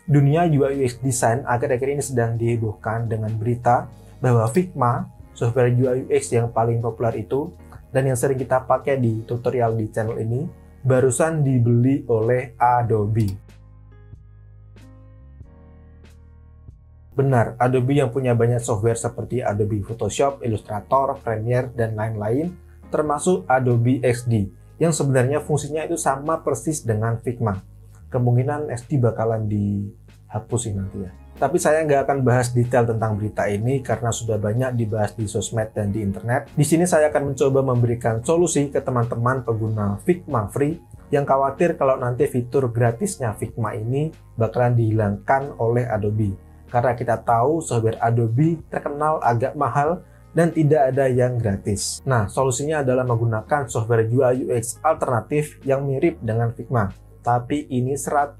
Dunia UI UX design akhir-akhir ini sedang dihebohkan dengan berita bahwa Figma, software UI UX yang paling populer itu dan yang sering kita pakai di tutorial di channel ini, barusan dibeli oleh Adobe. Benar, Adobe yang punya banyak software seperti Adobe Photoshop, Illustrator, Premiere, dan lain-lain, termasuk Adobe XD, yang sebenarnya fungsinya itu sama persis dengan Figma. Kemungkinan XD bakalan dihapus sih nanti ya. Tapi saya nggak akan bahas detail tentang berita ini karena sudah banyak dibahas di sosmed dan di internet. Di sini saya akan mencoba memberikan solusi ke teman-teman pengguna Figma Free yang khawatir kalau nanti fitur gratisnya Figma ini bakalan dihilangkan oleh Adobe. Karena kita tahu software Adobe terkenal agak mahal dan tidak ada yang gratis. Nah, solusinya adalah menggunakan software UI UX alternatif yang mirip dengan Figma. Tapi ini 100%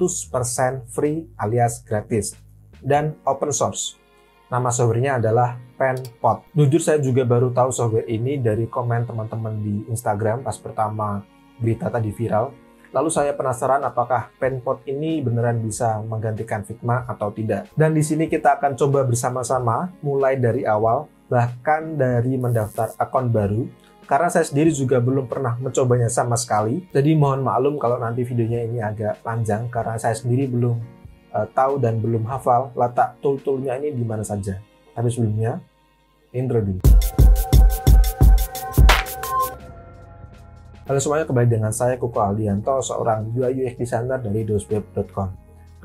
free alias gratis dan open source. Nama softwarenya adalah Penpot. Jujur saya juga baru tahu software ini dari komen teman-teman di Instagram pas pertama berita tadi viral. Lalu saya penasaran apakah Penpot ini beneran bisa menggantikan Figma atau tidak. Dan di sini kita akan coba bersama-sama mulai dari awal, bahkan dari mendaftar akun baru. Karena saya sendiri juga belum pernah mencobanya sama sekali. Jadi mohon maklum kalau nanti videonya ini agak panjang karena saya sendiri belum tahu dan belum hafal letak tool-toolnya ini di mana saja. Tapi sebelumnya, intro dulu. Halo semuanya, kembali dengan saya Kuko Aldianto, seorang UI UX designer dari dosweb.com.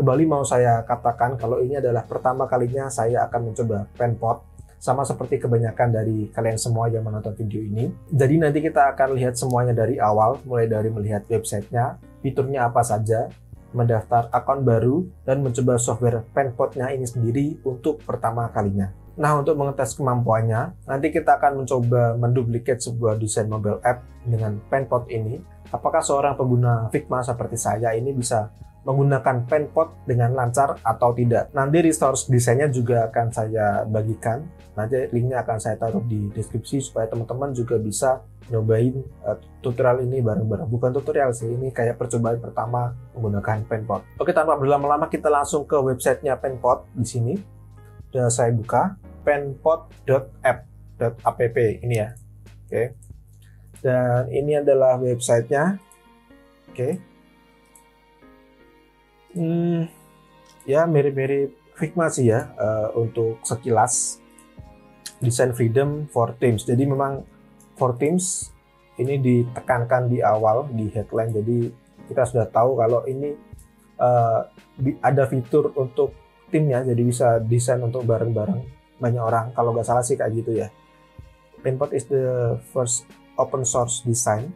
Kembali mau saya katakan kalau ini adalah pertama kalinya saya akan mencoba Penpot, sama seperti kebanyakan dari kalian semua yang menonton video ini. Jadi nanti kita akan lihat semuanya dari awal, mulai dari melihat websitenya, fiturnya apa saja, mendaftar akun baru, dan mencoba software Penpotnya ini sendiri untuk pertama kalinya. Nah, untuk mengetes kemampuannya, nanti kita akan mencoba menduplikat sebuah desain mobile app dengan Penpot ini. Apakah seorang pengguna Figma seperti saya ini bisa menggunakan Penpot dengan lancar atau tidak? Nanti resource desainnya juga akan saya bagikan. Nanti linknya akan saya taruh di deskripsi supaya teman-teman juga bisa nyobain tutorial ini bareng-bareng. Bukan tutorial sih, ini kayak percobaan pertama menggunakan Penpot. Oke, tanpa berlama-lama kita langsung ke websitenya Penpot. Di sini sudah saya buka penpot.app ini ya. Oke. Dan ini adalah websitenya. Oke. Ya mirip-mirip Figma sih ya untuk sekilas. Design Freedom for Teams. Jadi memang for Teams ini ditekankan di awal di headline. Jadi kita sudah tahu kalau ini ada fitur untuk timnya. Jadi bisa desain untuk bareng-bareng banyak orang. Kalau nggak salah sih kayak gitu ya. Penpot is the first open source design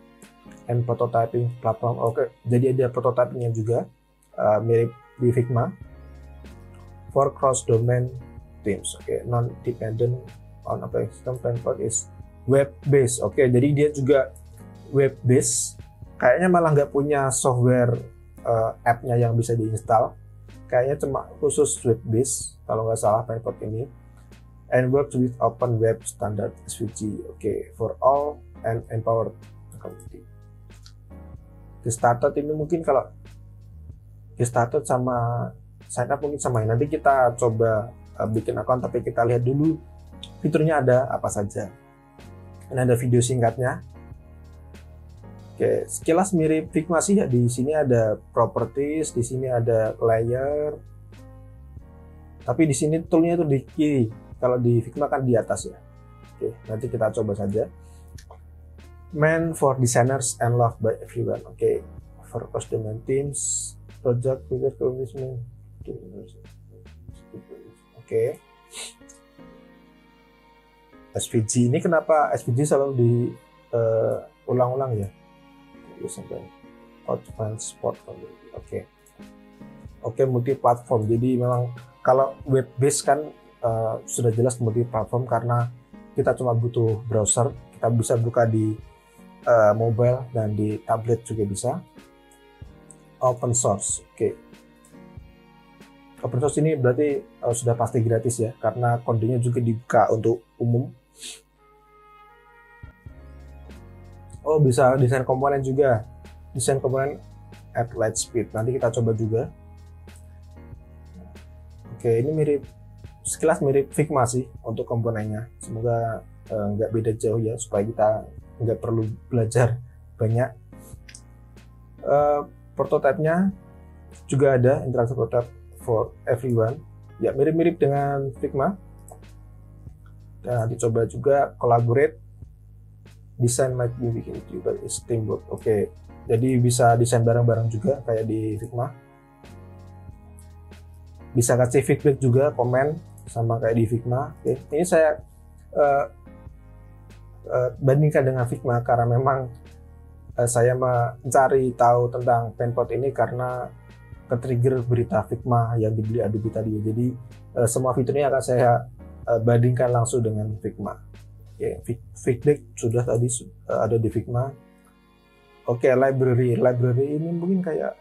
and prototyping platform. Oke, jadi ada prototypingnya juga mirip di Figma for cross domain teams. Oke, non dependent on operating system. Penpot is web based. Oke, jadi dia juga web based. Kayaknya malah nggak punya software app-nya yang bisa diinstal. Kayaknya cuma khusus web based kalau nggak salah Penpot ini. And works with open web standard SVG. Oke, for all and empowered community. Get started ini mungkin kalau get started sama sign up mungkin sama ini. Nanti kita coba bikin akun, tapi kita lihat dulu fiturnya ada apa saja. Ini ada video singkatnya. Oke, sekilas mirip Figma sih ya. Di sini ada properties, di sini ada layer. Tapi di sini toolnya itu di kiri. Kalau di Figma kan di atas ya. Oke, nanti kita coba saja. Meant for designers and loved by everyone. Oke, for cross domain teams, project figure commitment. Oke. SVG ini kenapa SVG selalu diulang-ulang ya? Sampai advanced spot. Oke. Oke, multi platform. Jadi memang kalau web based kan sudah jelas multi platform karena kita cuma butuh browser, kita bisa buka di mobile dan di tablet juga bisa. Open source. Oke. Open source ini berarti sudah pasti gratis ya, karena kodenya juga dibuka untuk umum. Oh, bisa desain komponen juga. Desain komponen at light speed. Nanti kita coba juga. Oke, ini sekilas mirip Figma sih untuk komponennya. Semoga nggak beda jauh ya, supaya kita nggak perlu belajar banyak. Prototype-nya juga ada, interactive prototype for everyone. Ya, mirip-mirip dengan Figma. Nah, dicoba juga collaborate, desain might be bikin juga is teamwork. Oke, jadi bisa desain bareng-bareng juga kayak di Figma. Bisa kasih feedback juga, komen sama kayak di Figma. Oke, ini saya bandingkan dengan Figma karena memang saya mencari tahu tentang Penpot ini karena ke-trigger berita Figma yang dibeli Adobe tadi. Jadi semua fiturnya akan saya bandingkan langsung dengan Figma. Oke, feedback sudah tadi ada di Figma. Oke, library ini mungkin kayak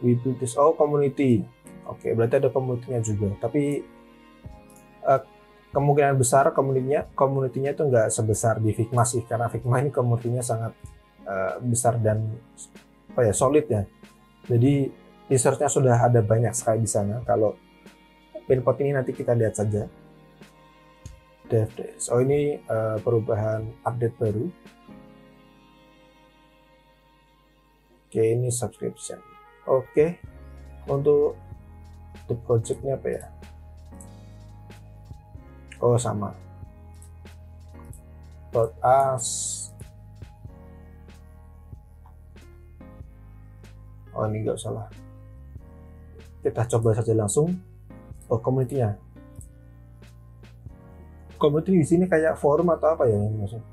we build this community. Oke, berarti ada community-nya juga. Tapi kemungkinan besar community-nya itu nggak sebesar di Figma sih, karena Figma ini community-nya sangat besar dan solid ya. Jadi research-nya sudah ada banyak sekali di sana. Kalau Penpot ini nanti kita lihat saja. DevDays. Ini perubahan update baru. Oke, ini subscription. Oke, untuk the project-nya apa ya? Oh, sama. .as. Oh, ini nggak salah. Kita coba saja langsung. Oh, community-nya. Community di sini kayak forum atau apa ya yang maksud?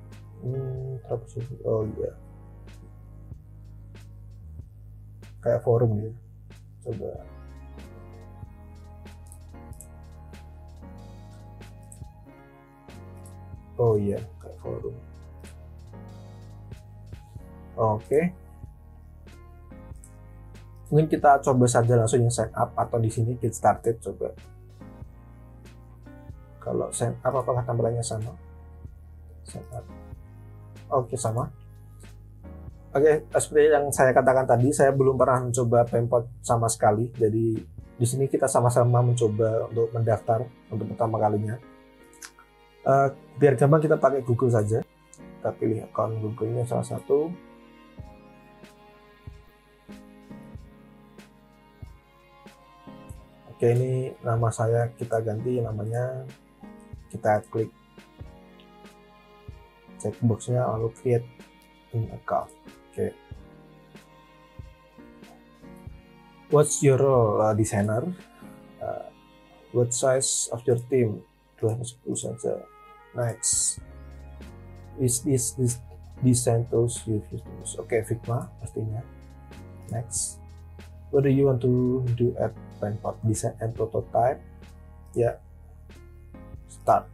Oh iya. Kayak forum ya. Coba. Oh iya, kayak forum. Oke. Mungkin kita coba saja langsung yang sign up atau di sini get started coba. Kalau sign up apakah tampilannya sama? Sign up. Oke, sama. Oke, seperti yang saya katakan tadi, saya belum pernah mencoba Penpot sama sekali. Jadi di sini kita sama-sama mencoba untuk mendaftar untuk pertama kalinya. Biar gampang kita pakai Google saja. Kita pilih akun Google-nya salah satu. Oke, ini nama saya kita ganti namanya, kita klik checkboxnya lalu create an account. Oke. What's your role? Designer. What size of your team? 210 saja. Next. Is this design tools you use? Oke, Figma pastinya. Next. What do you want to do at Penpot? Design and prototype. Ya. Start.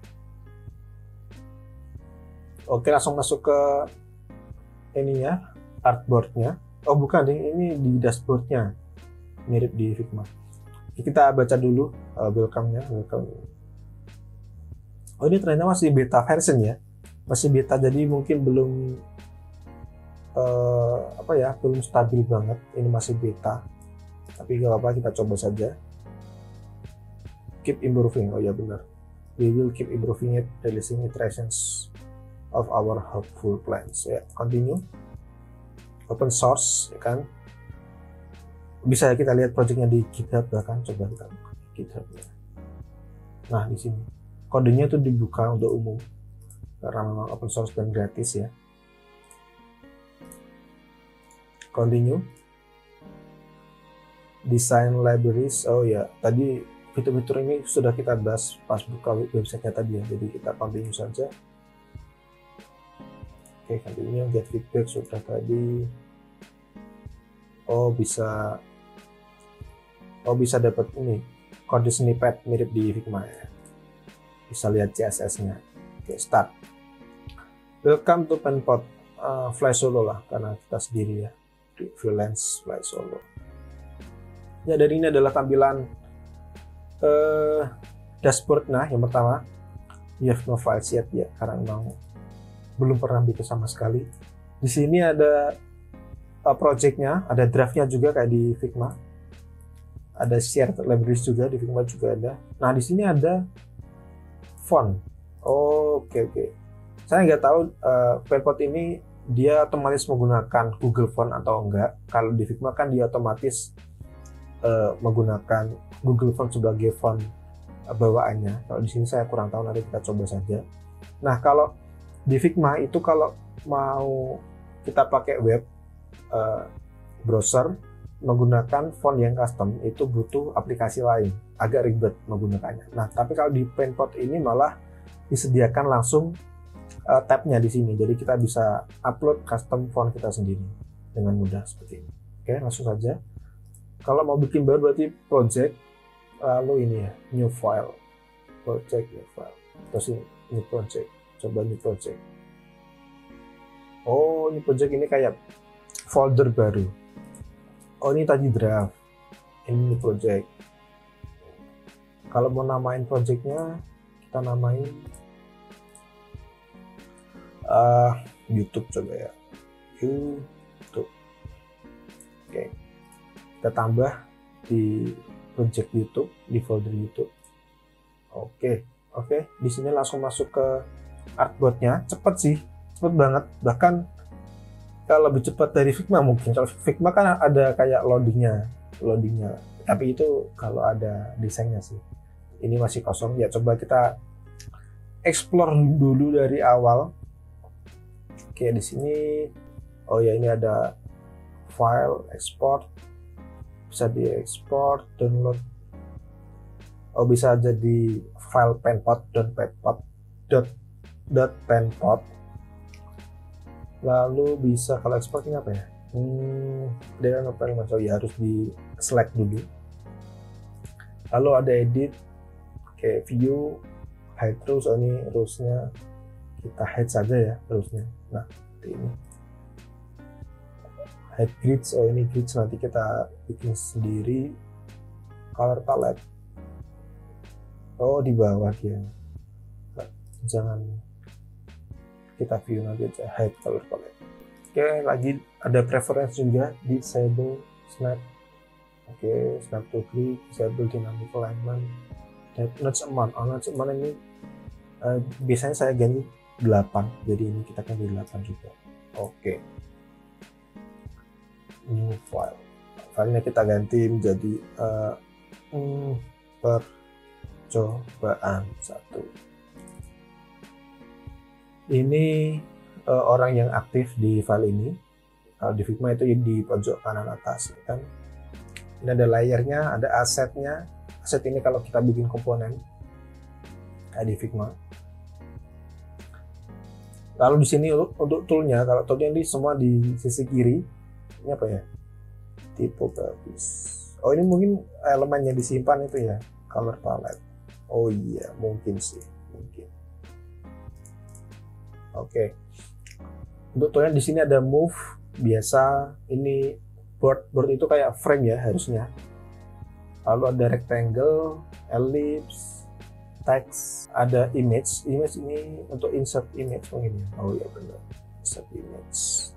Oke, langsung masuk ke ininya, artboardnya. Oh bukan, ini di dashboardnya. Mirip di Figma. Kita baca dulu welcome-nya. Welcome. Oh, ini ternyata masih beta version ya. Masih beta, jadi mungkin belum belum stabil banget. Ini masih beta. Tapi gak apa-apa, kita coba saja. Keep improving. Oh ya benar. We will keep improving it, releasing iterations of our hopeful plans. Ya, continue. Open source, ya kan. Bisa kita lihat projectnya di GitHub, bahkan coba kita buka GitHub-nya. Nah, di sini kodenya itu dibuka untuk umum karena memang open source dan gratis ya. Continue. Design libraries. Oh ya, tadi fitur-fitur ini sudah kita bahas pas buka website-nya tadi ya. Jadi kita continue saja. Oke, continue. Get feedback sudah tadi. Oh bisa dapat ini kode snippet mirip di Figma ya. Bisa lihat CSS-nya. Oke, start. Welcome to Penpot. Fly solo lah karena kita sendiri ya. Freelance fly solo. Ya, dari ini adalah tampilan dashboard. Nah, yang pertama, you have no files yet ya, karena memang belum pernah bikin sama sekali. Di sini ada projectnya, ada draftnya juga kayak di Figma. Ada share libraries juga di Figma juga ada. Nah di sini ada font. Oke. Saya nggak tahu Penpot ini dia otomatis menggunakan Google Font atau enggak. Kalau di Figma kan dia otomatis menggunakan Google Font sebagai font bawaannya. Kalau di sini saya kurang tahu, nanti kita coba saja. Nah kalau di Figma itu kalau mau kita pakai web browser menggunakan font yang custom itu butuh aplikasi lain, agak ribet menggunakannya. Nah tapi kalau di Penpot ini malah disediakan langsung tabnya di sini, jadi kita bisa upload custom font kita sendiri dengan mudah seperti ini. Oke, langsung saja. Kalau mau bikin baru berarti project, lalu ini ya, new file, project new file, terus ini new project, coba new project. Oh, ini project ini kayak folder baru. Oh, ini tadi draft, ini new project. Kalau mau namain projectnya, kita namain YouTube coba ya, YouTube. Oke, kita tambah di project YouTube, di folder YouTube. Oke. Di sini langsung masuk ke artboardnya, cepet sih, cepet banget. Bahkan kalau lebih cepat dari Figma mungkin. Kalau Figma kan ada kayak loadingnya. Tapi itu kalau ada desainnya sih. Ini masih kosong. Ya coba kita explore dulu dari awal. Oke, di sini oh ya ini ada file export, bisa diekspor, download. Oh bisa jadi file penpot. Lalu bisa kalau ekspornya apa ya? Dia so ya harus di select dulu. Lalu ada edit, kayak view, hide rules. Oh ini rulesnya kita hide saja ya rulesnya. Nah ini hide grids. Oh ini grids nanti kita bikin sendiri. Color palette. Oh di bawah dia. Jangan kita view nanti aja, hide color palette. Oke, lagi ada preference juga, disable snap. Oke, snap to click, disable dynamic alignment, notch amount. Notch amount ini biasanya saya ganti 8, jadi ini kita ganti 8 juga. Oke, new file, filenya kita ganti menjadi percobaan 1. Ini orang yang aktif di file ini. Kalau di Figma itu di pojok kanan atas kan. Ini ada layernya, ada asetnya. Aset ini kalau kita bikin komponen di Figma. Lalu di sini untuk toolnya, kalau toolnya ini semua di sisi kiri. Ini apa ya? Tipografis. Oh ini mungkin elemen yang disimpan itu ya, color palette. Oh iya mungkin sih, mungkin. Oke. Untuk toolnya di sini ada move biasa. Ini board itu kayak frame ya harusnya. Lalu ada rectangle, ellipse, text, ada image. Image ini untuk insert image mungkin ya. Oh ya benar. Insert image.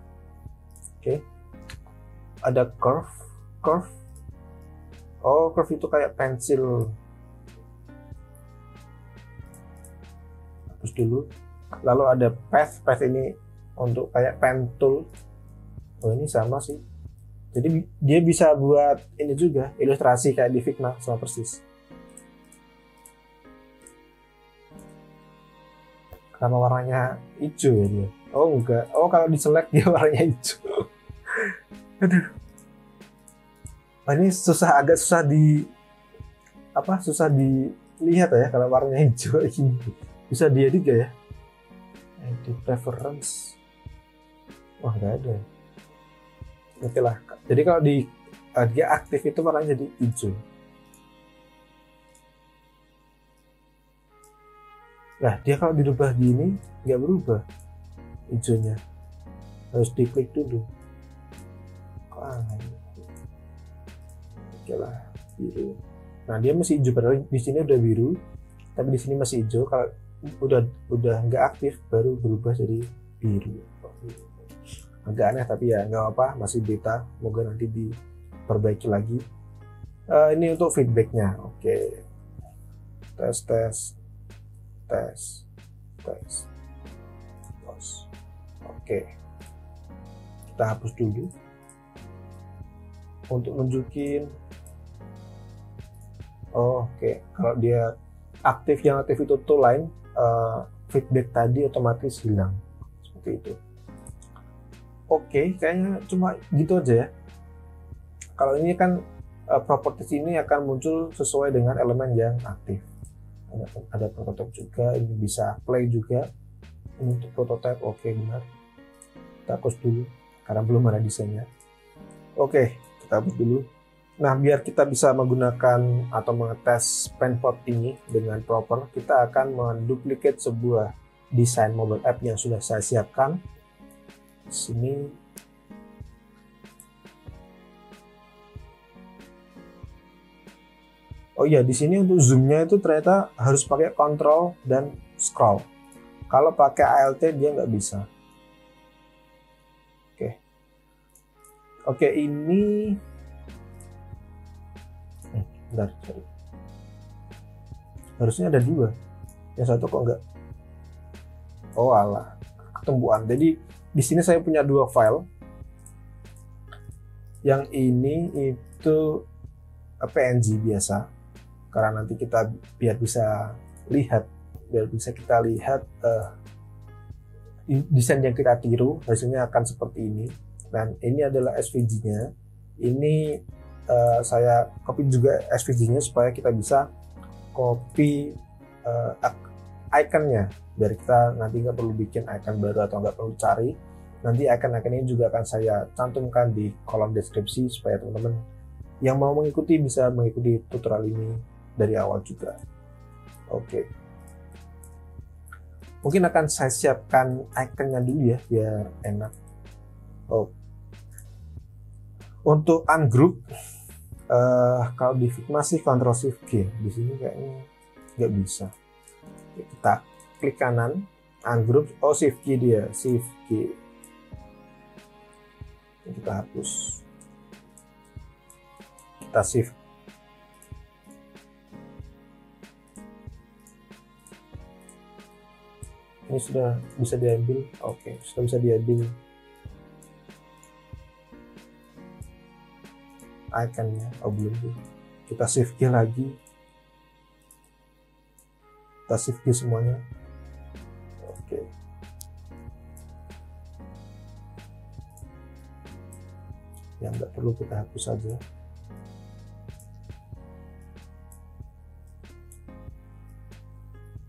Oke. Ada curve. Oh curve itu kayak pensil. Hapus dulu. Lalu ada path ini untuk kayak pen tool. Oh ini sama sih, jadi dia bisa buat ini juga ilustrasi kayak di Figma, sama persis. Karena warnanya hijau ya dia. Oh enggak, oh kalau di select dia warnanya hijau. Aduh, ini agak susah dilihat ya kalau warnanya hijau ini. Bisa diedit gak ya? Edit preference. Wah nggak ada. Oke lah. Jadi kalau dia aktif itu warnanya jadi hijau. Nah dia kalau dirubah gini nggak berubah hijaunya. Harus diklik dulu. Oke lah biru. Nah dia masih hijau, padahal di sini udah biru, tapi di sini masih hijau. Kalau udah nggak aktif baru berubah jadi biru. Agak aneh tapi ya nggak apa, masih beta, semoga nanti diperbaiki lagi. Ini untuk feedbacknya. Oke, tes tes tes tes. Oke, kita hapus dulu untuk nunjukin. Oke, kalau dia aktif, yang aktif itu tuh line, feedback tadi otomatis hilang seperti itu. Oke, kayaknya cuma gitu aja ya. Kalau ini kan properties ini akan muncul sesuai dengan elemen yang aktif. Ada prototype juga, ini bisa play juga. Ini untuk prototype. Oke, benar. Kita hapus dulu karena belum ada desainnya. Oke, kita hapus dulu. Nah, biar kita bisa menggunakan atau mengetes penpot ini dengan proper, kita akan menduplikat sebuah desain mobile app yang sudah saya siapkan. Sini. Oh iya, di sini untuk zoomnya itu ternyata harus pakai control dan scroll. Kalau pakai ALT dia nggak bisa. Oke, ini bentar, sorry. Harusnya ada dua. Yang satu kok enggak? Oh alah, ketumbuhan. Jadi di sini saya punya dua file. Yang ini itu PNG biasa. Karena nanti kita biar bisa kita lihat desain yang kita tiru hasilnya akan seperti ini. Dan ini adalah SVG-nya. Ini saya copy juga SVG-nya supaya kita bisa copy iconnya, biar kita nanti nggak perlu bikin icon baru atau nggak perlu cari. Nanti icon-icon ini juga akan saya cantumkan di kolom deskripsi supaya teman-teman yang mau mengikuti bisa mengikuti tutorial ini dari awal juga. Oke. Mungkin akan saya siapkan iconnya dulu ya biar enak. Untuk ungroup, kalau di Figma sih Ctrl Shift G, di sini kayaknya nggak bisa. Oke, kita klik kanan, ungroup, Shift G dia, Shift G. Kita hapus, kita shift. Ini sudah bisa diambil. Oke, sudah bisa diambil iconnya. Belum tuh. Kita shift G lagi, kita shift G semuanya. Oke, yang nggak perlu kita hapus saja.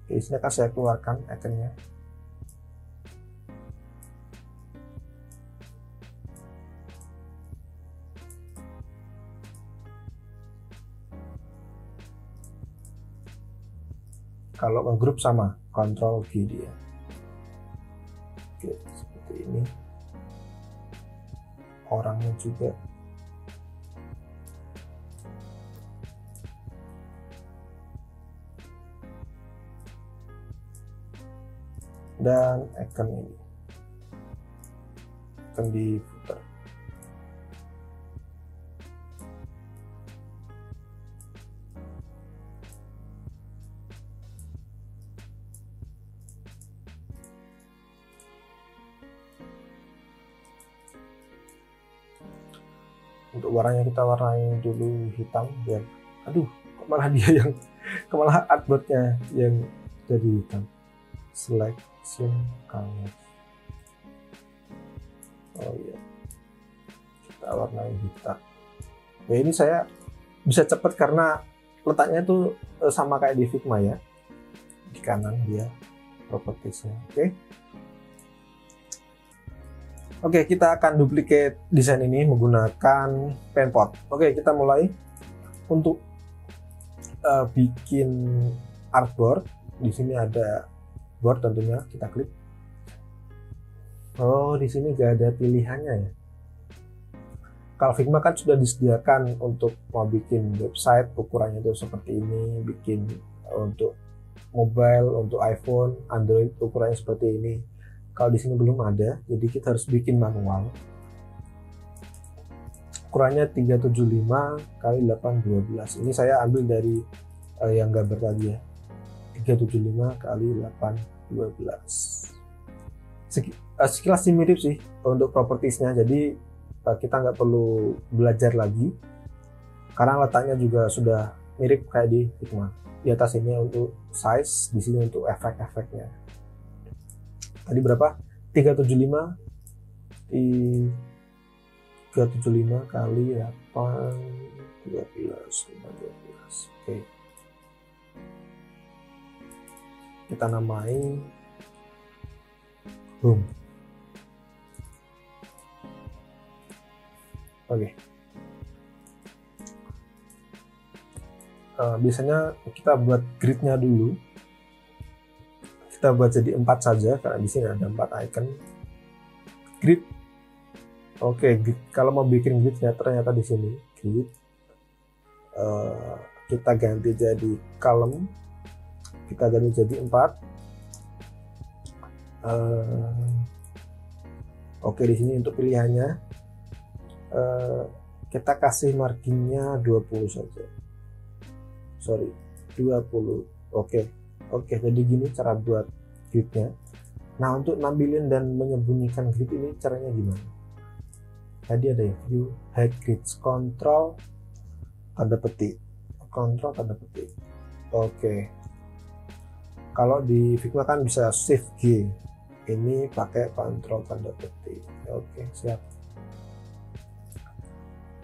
Oke, sini akan saya keluarkan iconnya. Kalau ngegroup sama Ctrl G dia. Oke, seperti ini. Orangnya juga. Dan icon ini. Icon di footer. Untuk warnanya kita warnai dulu hitam biar, aduh, kok malah dia yang, malah artboardnya yang jadi hitam. Selection color. Oh iya, kita warnai hitam. Ya ini saya bisa cepat karena letaknya tuh sama kayak di Figma ya, di kanan dia propertiesnya. Oke, kita akan duplicate desain ini menggunakan penpot. Oke, kita mulai untuk bikin artboard. Di sini ada board tentunya, kita klik. Oh, di sini gak ada pilihannya ya. Kalau Figma kan sudah disediakan untuk mau bikin website, ukurannya itu seperti ini, bikin untuk mobile, untuk iPhone, Android ukurannya seperti ini. Kalau di sini belum ada, jadi kita harus bikin manual. ukurannya 375 kali 812. Ini saya ambil dari yang gambar tadi ya, 375 kali 812. Sekilas sih mirip sih untuk propertiesnya, jadi kita nggak perlu belajar lagi karena letaknya juga sudah mirip kayak di Figma. Di atas ini untuk size, di sini untuk efek-efeknya. Tadi berapa? 375 kali 8 12 12. Oke, kita namai home. Oke. Biasanya kita buat gridnya dulu. Kita buat jadi 4 saja karena di sini ada 4 icon grid. Oke, grid. Kalau mau bikin gridnya ternyata di sini grid. Kita ganti jadi column. Kita ganti jadi 4. Oke, di sini untuk pilihannya kita kasih marginnya 20 saja. Sorry, 20. Oke, jadi gini cara buat gridnya. Nah, untuk nampilin dan menyembunyikan grid ini caranya gimana? Tadi ada ya, view hide grids, control tanda petik. Oke. Kalau di Figma kan bisa shift G. Ini pakai kontrol tanda petik. Oke, siap.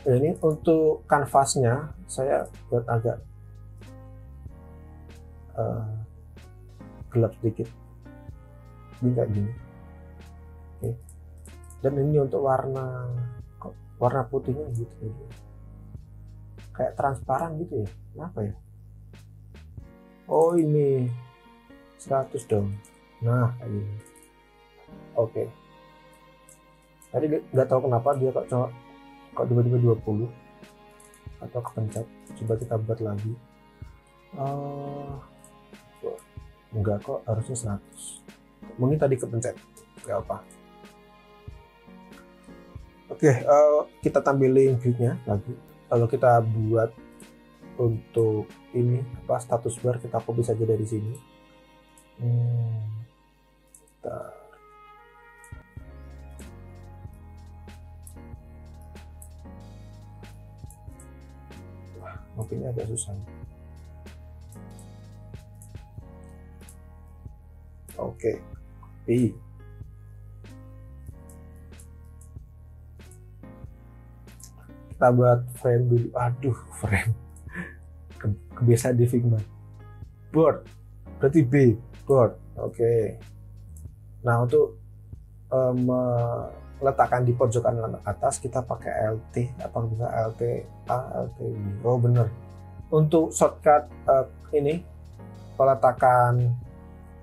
Nah, ini untuk kanvasnya saya buat agak gelap sedikit. Ini kayak gini. Oke. Dan ini untuk warna putihnya gitu. Kayak transparan gitu ya. Kenapa ya? Oh, ini 100 dong. Nah, kayak gini. Oke. Tadi nggak tahu kenapa dia kok tiba-tiba 20 atau kepencet. Coba kita buat lagi. Enggak kok, harusnya 100. Mungkin tadi kepencet. Nggak apa. Oke, kita tampilin gridnya lagi. Kalau kita buat untuk ini status bar, kita copy saja dari sini. Mungkin agak susah. Oke, kita buat frame dulu. Aduh, frame kebiasaan di Figma. Board berarti B, board. Oke. Nah, untuk meletakkan di pojokan atas kita pakai LT atau bisa LT A, LT B. Oh bener. Untuk shortcut ini peletakan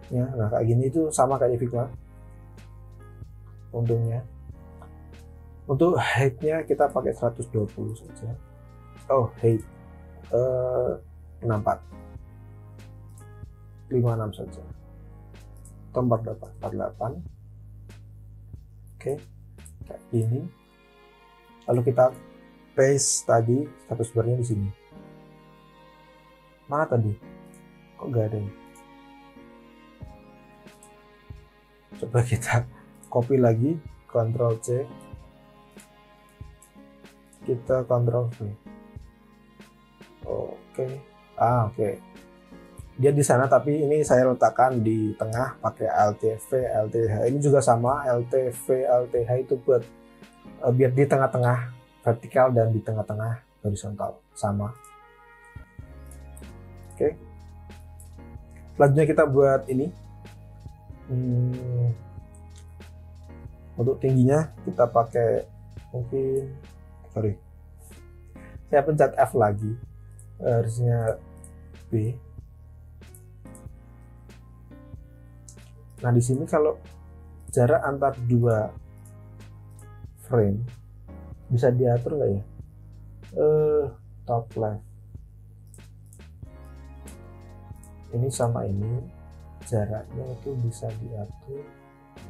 ya, nah kayak gini itu sama kayak di Figma. Untungnya. Untuk height-nya kita pakai 120 saja. Oh, height 64 56 saja. Atau 48. Oke. Kayak ini. Lalu kita paste tadi status barnya di sini. Mana tadi? Kok nggak ada ya? Coba kita copy lagi, Ctrl C. Kita Ctrl V. Oke. Oke. Dia di sana, tapi ini saya letakkan di tengah pakai LTV, LTH. Ini juga sama, LTV, LTH itu buat biar di tengah-tengah vertikal dan di tengah-tengah horizontal sama. Oke. Selanjutnya kita buat ini. Untuk tingginya kita pakai mungkin, saya pencet F lagi, harusnya B. Nah, di sini kalau jarak antar dua frame bisa diatur nggak ya? Top left. Ini sama ini jaraknya itu bisa diatur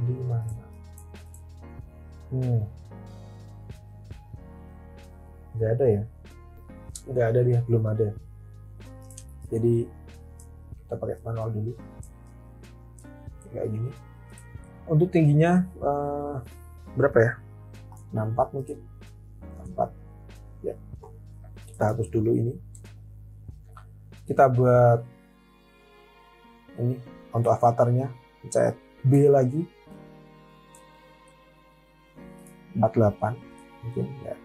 di mana? nggak ada ya, nggak ada dia, belum ada. Jadi kita pakai manual dulu kayak gini. Untuk tingginya berapa ya, 64 mungkin, 64 ya. Kita hapus dulu ini, kita buat ini untuk avatarnya, pencet B lagi, 48 mungkin ya,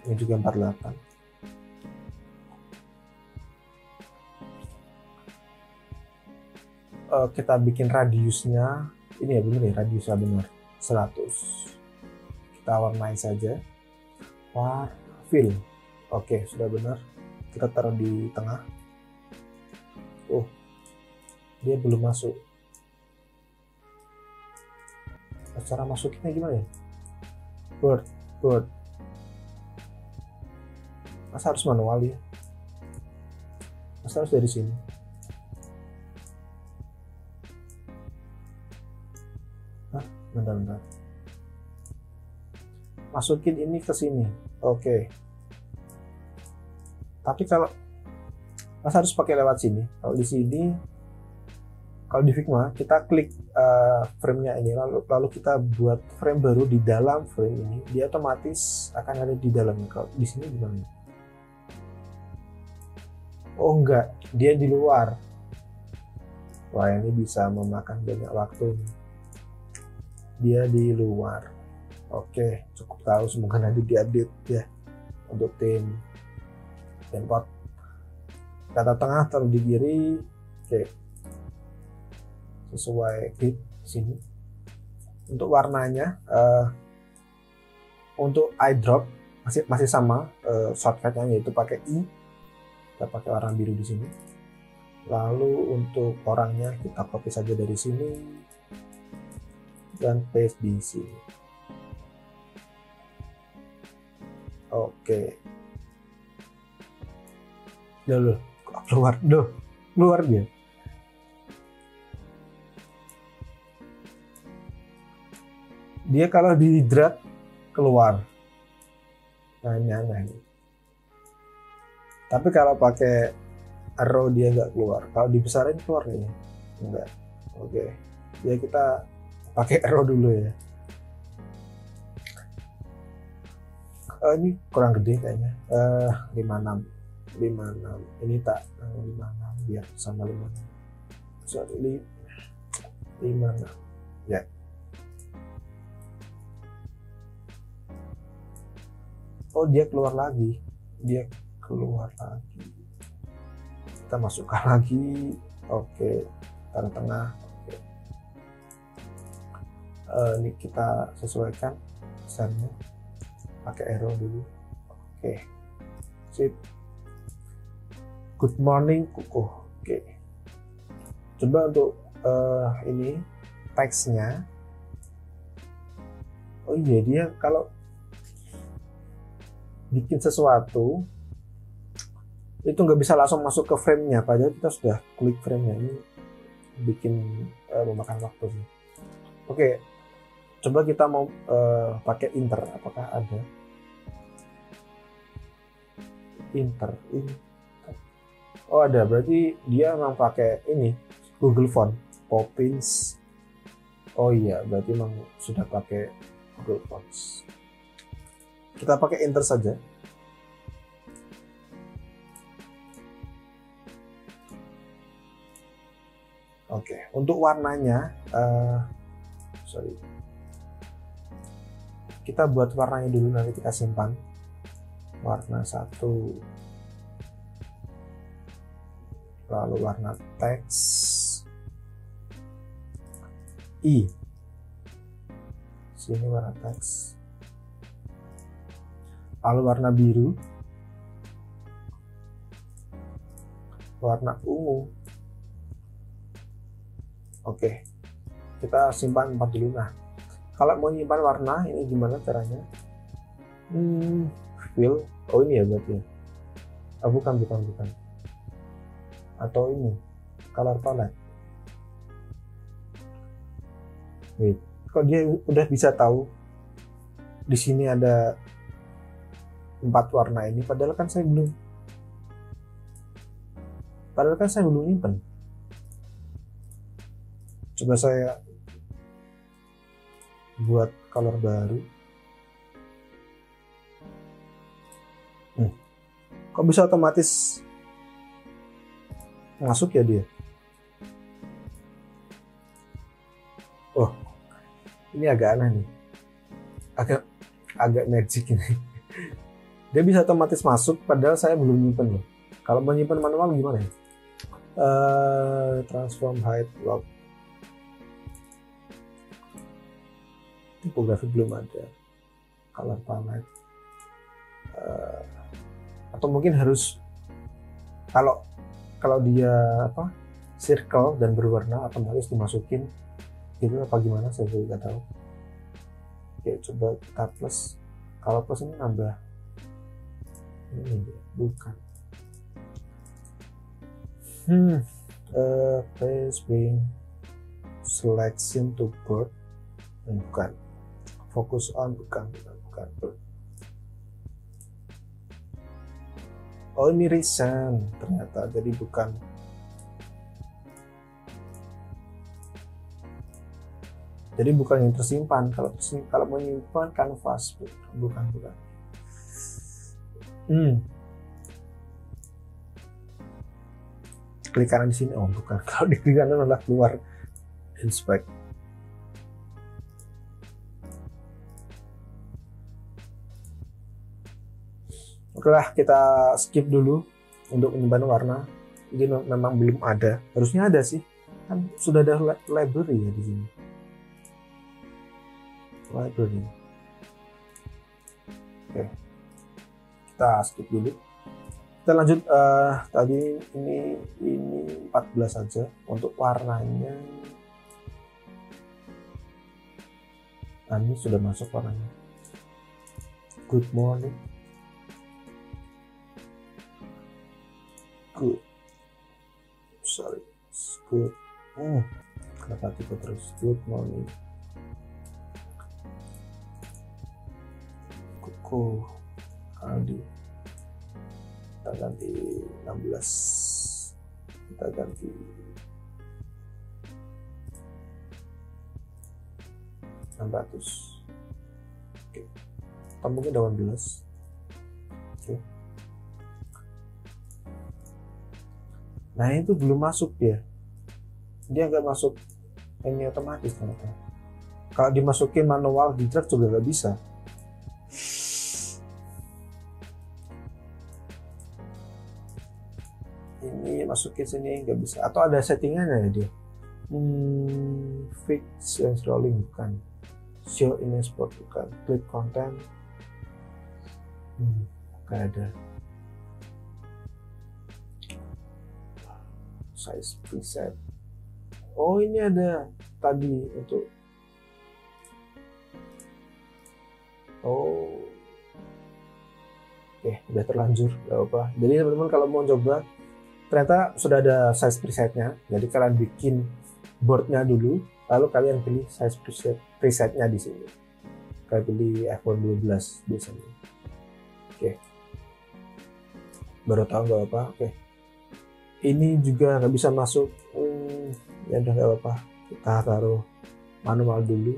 ini juga 48. Kita bikin radiusnya ini ya, bener ya, radiusnya benar 100. Kita warnai saja, fill. Oke, sudah benar. Kita taruh di tengah. Oh, dia belum masuk. Cara masukinnya gimana ya? Bird. Masa harus manual ya? Masa harus dari sini? Bentar. Masukin ini ke sini. Oke. Tapi kalau masa harus pakai lewat sini? Kalau di sini, kalau di Figma kita klik frame-nya ini, lalu kita buat frame baru di dalam frame ini, dia otomatis akan ada di dalamnya. Kalau di sini gimana? Oh enggak, dia di luar. Wah, ini bisa memakan banyak waktu. Dia di luar. Oke, cukup tahu, semoga nanti diupdate ya untuk tim import. Kata tengah taruh di kiri. Oke, sesuai klik sini. Untuk warnanya, untuk eyedrop masih sama shortcutnya, yaitu pakai I. Kita pakai warna biru di sini. Lalu untuk orangnya kita copy saja dari sini dan paste di sini. Oke. Loh, keluar dia. Dia kalau di drag keluar. Nah, ini aneh. Tapi kalau pakai arrow dia nggak keluar. Kalau dibesarin keluar nih. Enggak. Oke. Ya kita pakai arrow dulu ya. Ini kurang gede kayaknya. 56. Ini tak 56 biar sama 56. Sorry, 56. Ya. Oh, dia keluar lagi. Kita masukkan lagi. Oke, taruh tengah. Oke. Ini kita sesuaikan besarnya, pakai arrow dulu. Oke, sip. Good morning kuku. Oke, coba untuk ini teksnya. Oh iya, dia kalau bikin sesuatu itu nggak bisa langsung masuk ke frame-nya, padahal kita sudah klik frame-nya. Ini bikin memakan waktu sih. Oke, coba kita mau pakai inter, apakah ada inter? Oh ada, berarti dia memang pakai ini Google Font Poppins. Oh iya, berarti memang sudah pakai Google Fonts. Kita pakai inter saja. Oke, untuk warnanya, kita buat warnanya dulu, nanti kita simpan. Warna 1, lalu warna teks I, sini warna teks, lalu warna biru, warna ungu. Oke, kita simpan 4 dulu. Nah, kalau mau nyimpan warna ini gimana caranya? Fill. Oh ini ya berarti ya. Oh, bukan. Atau ini color palette. Wait, kok dia udah bisa tahu di sini ada 4 warna ini, padahal kan saya belum nyimpen. Coba saya buat color baru. Kok bisa otomatis masuk ya dia? Oh, ini agak aneh nih, agak magic ini. Dia bisa otomatis masuk padahal saya belum nyimpen loh. Kalau mau nyimpen manual gimana ya? Transform height lock, tipografi belum ada, color palette, atau mungkin harus kalau dia circle dan berwarna otomatis dimasukin gitu apa gimana, saya juga nggak tahu. Oke, coba kita plus. Kalau plus ini nambah ini bukan. Place bring selection to board, bukan. Focus on, bukan. Oh, ini recent ternyata, jadi bukan. Jadi bukan yang tersimpan. Kalau mau menyimpan canvas, bukan. Klik kanan di sini. Oh, bukan. Kalau di klik kanan adalah keluar. Inspect. Oke lah, kita skip dulu untuk menyimpan warna. Ini memang belum ada. Harusnya ada sih. Kan sudah ada library ya di sini. Library. Oke. Kita skip dulu. Kita lanjut, tadi ini 14 saja. Untuk warnanya, ini sudah masuk warnanya. Good morning. Good. Sorry. Good. Kenapa tipe terus? Good morning. Koko. Aldi. Kita ganti 16. Kita ganti 600. Oke. Atau mungkin 18. Oke. Nah, itu belum masuk ya. Dia nggak masuk ini otomatis ternyata. Kalau dimasukin manual di drag juga nggak bisa. Ini masukin sini nggak bisa. Atau ada settingannya ya dia. Fix and scrolling bukan. Show in export bukan. Click content. Kayak ada. Size preset. Oh, ini ada tadi untuk. Oh, oke, udah terlanjur, gak apa. Jadi teman-teman kalau mau coba, ternyata sudah ada size presetnya. Jadi kalian bikin boardnya dulu, lalu kalian pilih size presetnya di sini. Kalian pilih F1 12 biasanya. Oke, baru tahu nggak apa. Oke. Ini juga nggak bisa masuk. Ya udah nggak apa-apa, kita taruh manual dulu.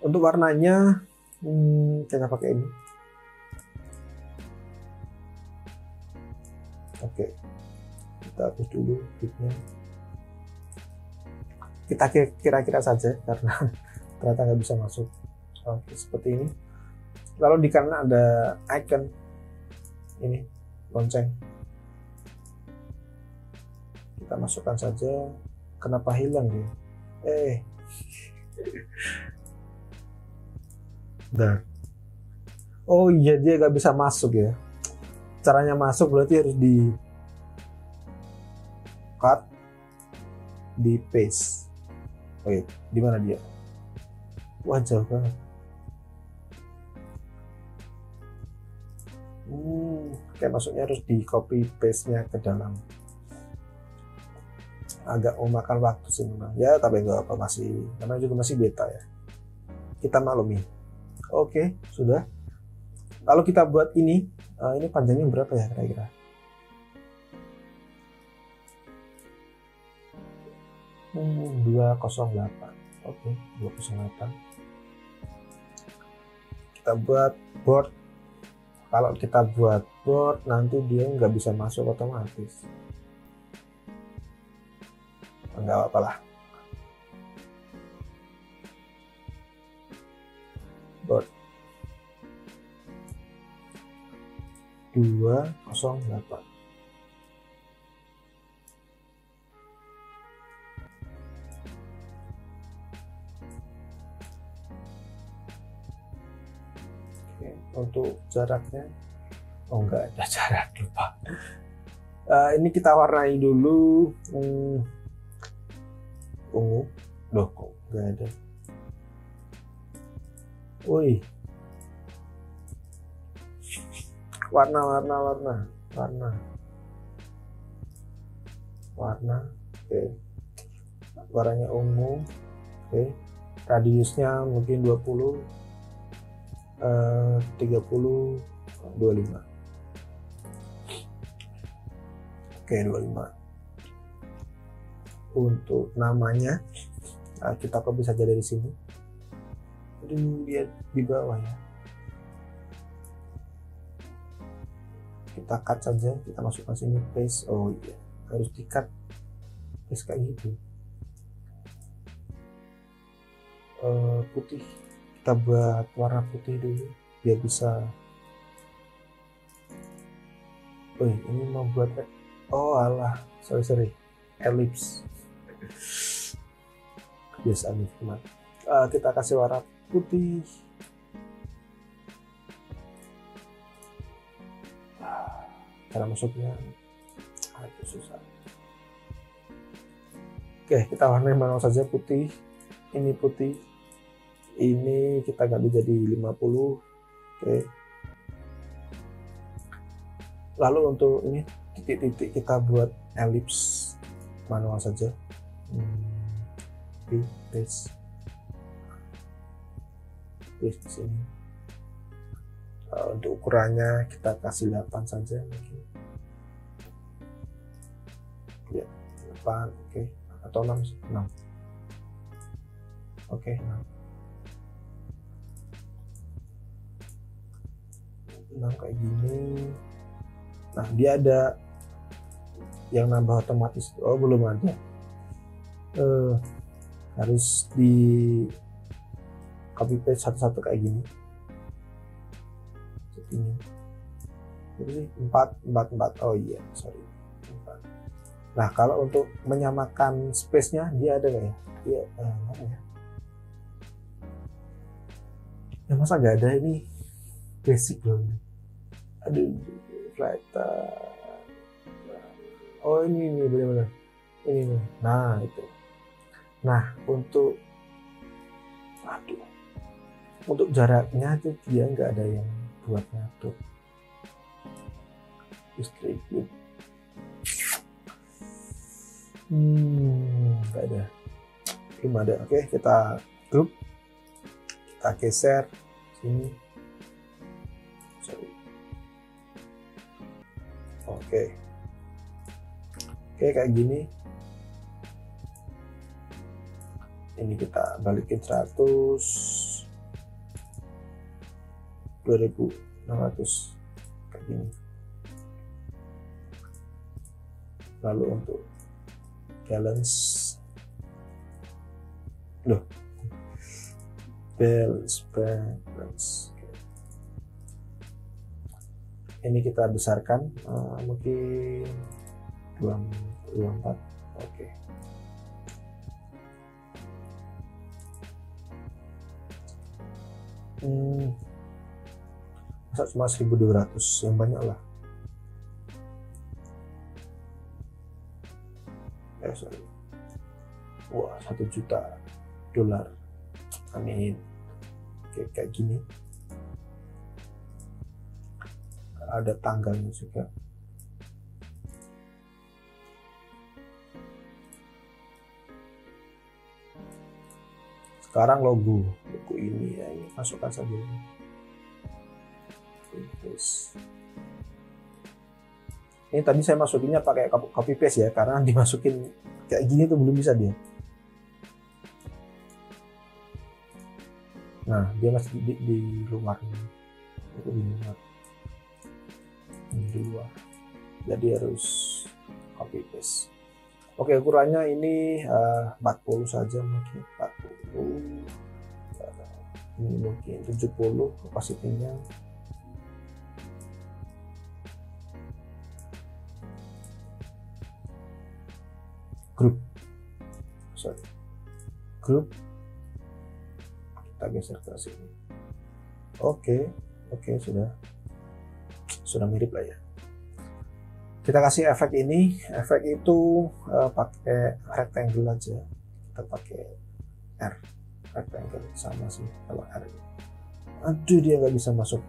Untuk warnanya kita pakai ini. Oke, kita hapus dulu bitnya. Kita kira-kira saja karena ternyata nggak bisa masuk. Oke, seperti ini. Lalu di kanan ada icon ini lonceng. Kita masukkan saja. Kenapa hilang dia? Nah. Oh iya, dia gak bisa masuk ya. Caranya masuk berarti harus di cut, di paste. Oke, di mana dia? Wah, jauh banget. Kayak masuknya harus di copy paste-nya ke dalam. Agak memakan waktu sih memang ya, tapi nggak apa, namanya juga masih beta ya, kita maklumi. Oke, sudah. Kalau kita buat ini panjangnya berapa ya kira-kira? Hmm, 208. Oke, 208. Kita buat board. Kalau kita buat board nanti dia nggak bisa masuk otomatis. Nggak apa-apa lah. Board 208. Oke, untuk jaraknya enggak ada jarak, lupa. Ini kita warnai dulu ungu. Loh, kok nggak ada. Wih, warna. Oke, warnanya ungu. Oke, radiusnya mungkin 20, 30, 25. Oke, 25. Untuk namanya kita copy saja dari sini. Aduh, dia di bawah ya. Kita cut saja, kita masukkan sini, paste. Oh iya, harus di cut, paste kayak gitu. Putih, kita buat warna putih dulu biar bisa. Ini mau buat, oh alah, sorry, ellipse. Kebiasaan nih teman. Kita kasih warna putih. Cara masuknya agak susah. Oke, kita warnai manual saja putih. Ini putih. Ini kita ganti jadi 50. Oke. Lalu untuk ini titik-titik kita buat ellipse manual saja. Paste di sini. Untuk ukurannya kita kasih 8 saja mungkin. Ya, 8, oke. Atau 6. Oke, 6 kayak gini. Nah, dia ada yang nambah otomatis. Oh, belum ada. Harus di copy paste satu-satu kayak gini. Ini sih 4. Oh iya, sorry, 4. Nah, kalau untuk menyamakan space-nya dia ada nggak ya? Iya, mana ya? Ya masa nggak ada, ini basic loh. Aduh, writer. Oh ini benar-benar ini nih. Nah itu. Nah untuk jaraknya tuh dia nggak ada yang buat ngatur. Distribute. Nggak ada. Belum ada. Oke, kita group. Kita geser sini. Sorry. Oke, kayak gini. Ini kita balikin 100, 2600 kayak gini. Lalu untuk balance, balance. Ini kita besarkan mungkin 24. Oke. Masa cuma 1200, yang banyak lah. Sorry. Wah, $1.000.000. Amin. Oke, kayak gini. Ada tanggalnya juga. Sekarang logo ini ya, ini masukkan saja. Terus ini tadi saya masukinnya pakai copy paste ya, karena dimasukin kayak gini tuh belum bisa dia. Nah, dia masih di luar ini. Itu di luar. Di luar. Jadi harus copy paste. Oke, ukurannya ini 40 saja mungkin. 40. Ini mungkin 70 opacity-nya. Grup kita geser ke sini. Oke, sudah mirip lah ya. Kita kasih efek ini. Efek itu pakai rectangle aja. Kita pakai R, rectangle sama sih kalau R. Aduh, dia nggak bisa masuk.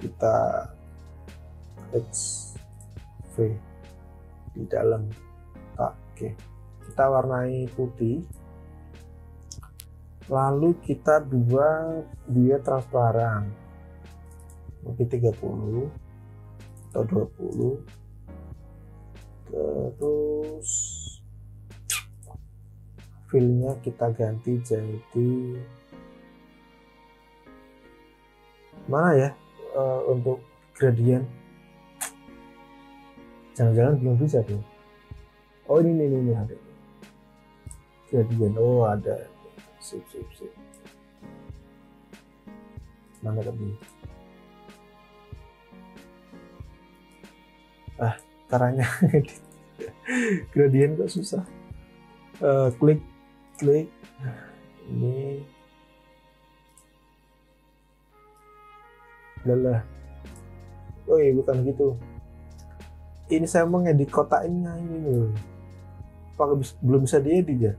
Kita XV di dalam. Oke, kita warnai putih, lalu kita dia transparan, mungkin 30 atau 20. Terus fillnya kita ganti jadi mana ya, untuk gradient. Jangan-jangan belum bisa tuh. Oh, ini ada gradient. Oh, ada. Sip. Mana tadi? Caranya gradient kok susah. Klik ini. Lelah. Oh iya, bukan gitu. Ini saya mau ngedit kotaknya ini loh. Belum bisa diedit ya.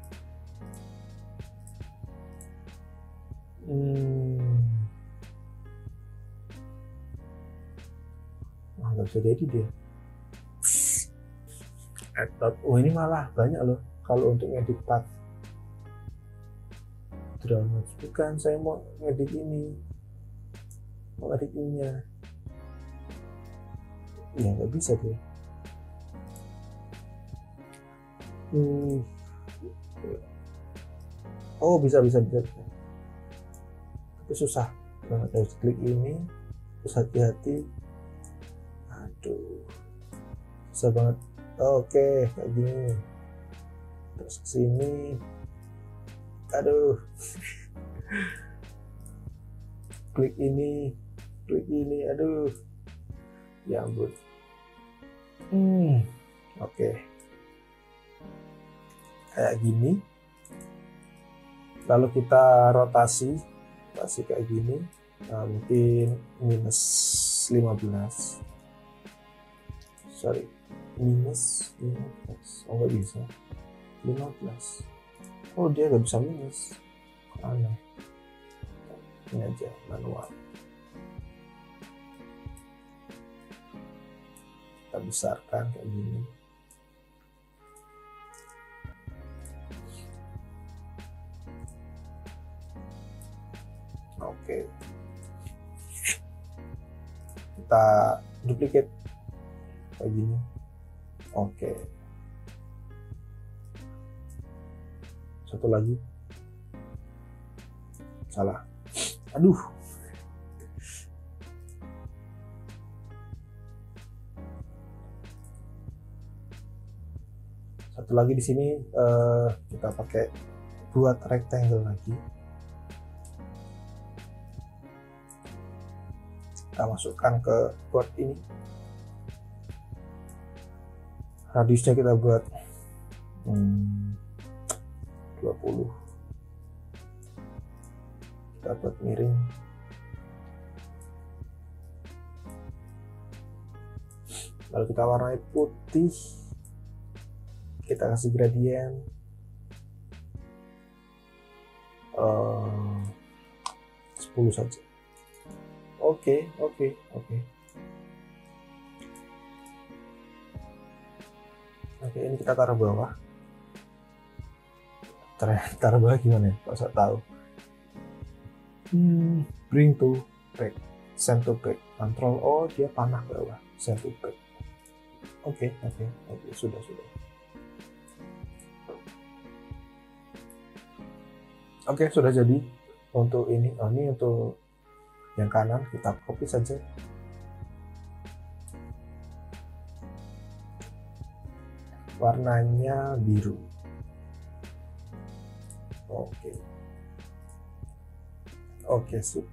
Nggak bisa diedit ya. Oh, ini malah banyak loh kalau untuk ngedit part. Bukan, saya mau ngedit ini, mau ngedit ininya. Ya nggak bisa deh. Oh, bisa. Tapi susah banget, harus klik ini, terus hati-hati. Aduh, susah banget. Oke, kayak gini. Terus kesini. Aduh. klik ini, aduh. Ya ampun. Oke. Kayak gini. Lalu kita rotasi kayak gini. Nah, mungkin minus 15. Sorry, minus 15. Oh, nggak bisa. 15. Oh, dia nggak bisa minus. Aneh. Ini aja manual. Kita besarkan kayak gini. Oke, kita duplicate kayak gini. Oke, satu lagi, salah. Aduh, satu lagi di sini. Kita pakai buat rectangle lagi. Kita masukkan ke board ini. Radiusnya kita buat 20. Kita buat miring. Lalu kita warnai putih. Kita kasih gradient. 10 saja. Oke. Oke, ini kita taruh bawah. Taruh bawah gimana ya? Kok saya tahu. bring to back, send to back, control O, dia panah bawah, send to back. Oke, sudah. Oke, sudah jadi untuk ini. Ini untuk yang kanan, kita copy saja. Warnanya biru. Oke, sip.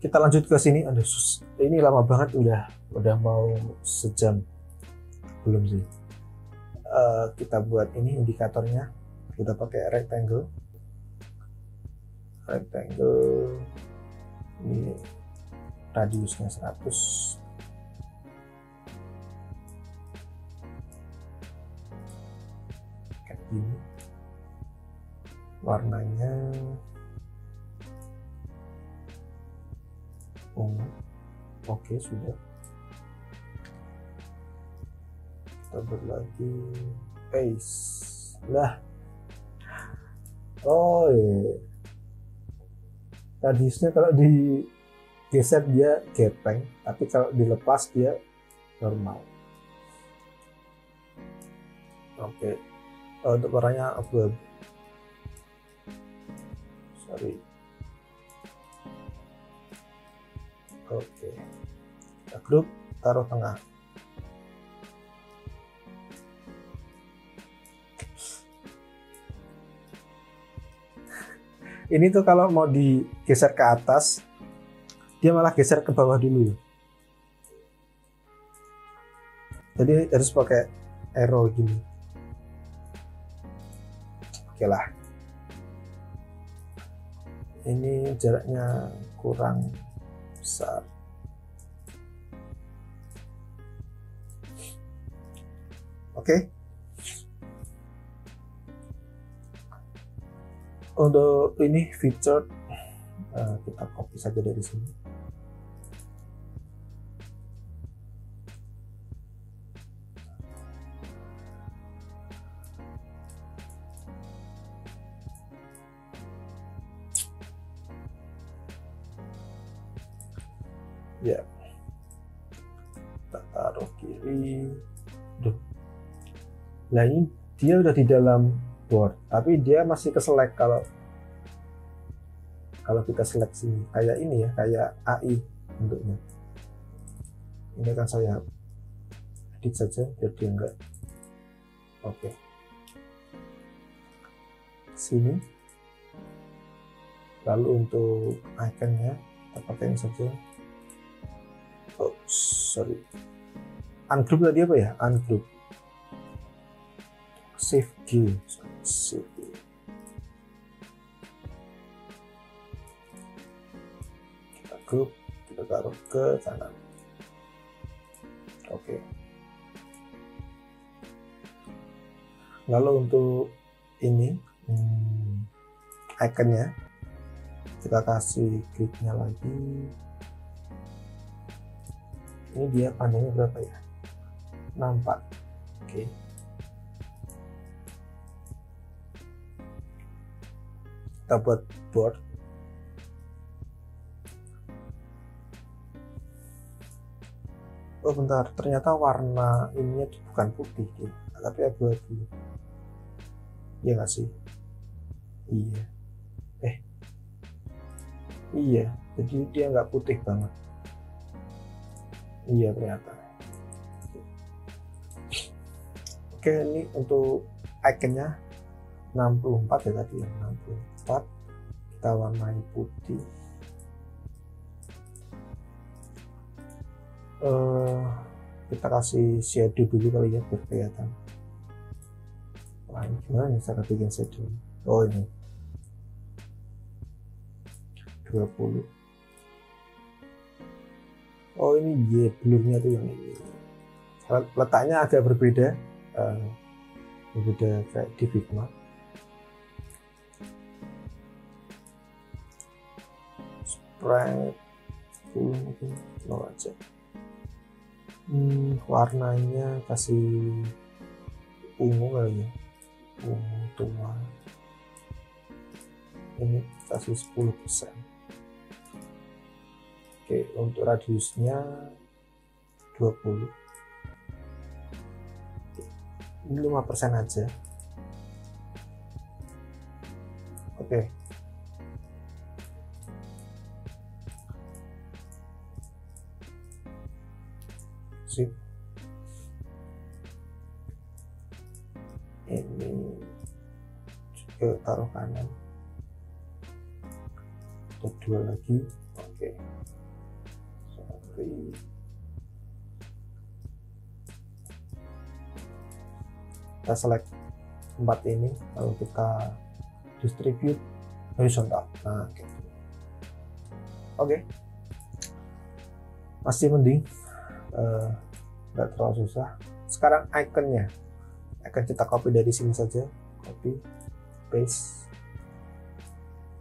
Kita lanjut ke sini. Aduh, ini lama banget, udah mau sejam. Belum sih. Kita buat ini indikatornya. Kita pakai rectangle. Ini radiusnya 100. Kayak gini. Warnanya ungu. Oke, sudah. Kita buat lagi paste lah. Oh iya, radiusnya kalau digeser dia gepeng, tapi kalau dilepas dia normal. Oke. Untuk warnanya abu-abu. Sorry. Oke. Kita grup, taruh tengah. Ini tuh kalau mau digeser ke atas, dia malah geser ke bawah dulu. Jadi harus pakai arrow gini. Oke lah. Ini jaraknya kurang besar. Oke. Untuk ini feature kita copy saja dari sini. Ya, kita taruh kiri. Duh. Nah, ini dia udah di dalam board, tapi dia masih ke select kalau kita select sini. Kayak ini ya, kayak AI bentuknya. Ini kan saya edit saja biar dia enggak. Oke. Sini. Lalu untuk iconnya kita pakai ini saja. Oh, sorry. Ungroup tadi apa ya? Ungroup. Save G. Save G. Kita group, kita taruh ke kanan. Oke. Lalu untuk ini iconnya kita kasih kliknya lagi. Ini dia panjangnya berapa ya? 64. Oke. Kita buat board. Oh bentar, ternyata warna ininya bukan putih, tapi abu-abu. Iya nggak sih? Iya. Iya, jadi dia nggak putih banget. Iya ternyata. Oke, ini untuk iconnya 64 ya tadi ya, 64. Kita warnai putih. Kita kasih shadow dulu kali ya biar kelihatan. Wah, ini gimana nih cara bikin shadow? Oh ini 20. Oh ini blurnya tuh yang ini. Letaknya agak berbeda, berbeda kayak di Figma. Sprite full mungkin low aja. Warnanya kasih ungu kali ya, ungu tua. ini kasih 10%. Oke, untuk radiusnya 20. Ini 5% aja. Oke. Sip. Ini juga taruh kanan. Atau 2 lagi. Oke. Sorry. Kita select tempat ini, lalu kita distribute horizontal. Nah, oke. Masih mending, nggak terlalu susah. Sekarang ikonnya, icon kita copy dari sini saja, copy, paste,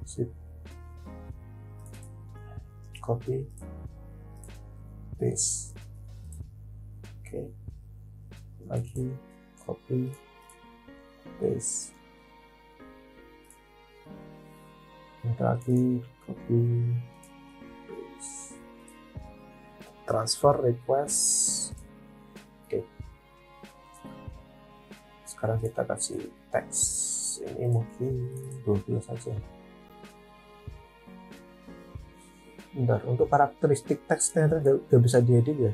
sip, copy, paste, oke, lagi copy, paste, ini lagi copy, paste, transfer request. Oke, sekarang kita kasih teks, ini mungkin 12 saja. Bentar, untuk karakteristik teksnya udah bisa diedit ya.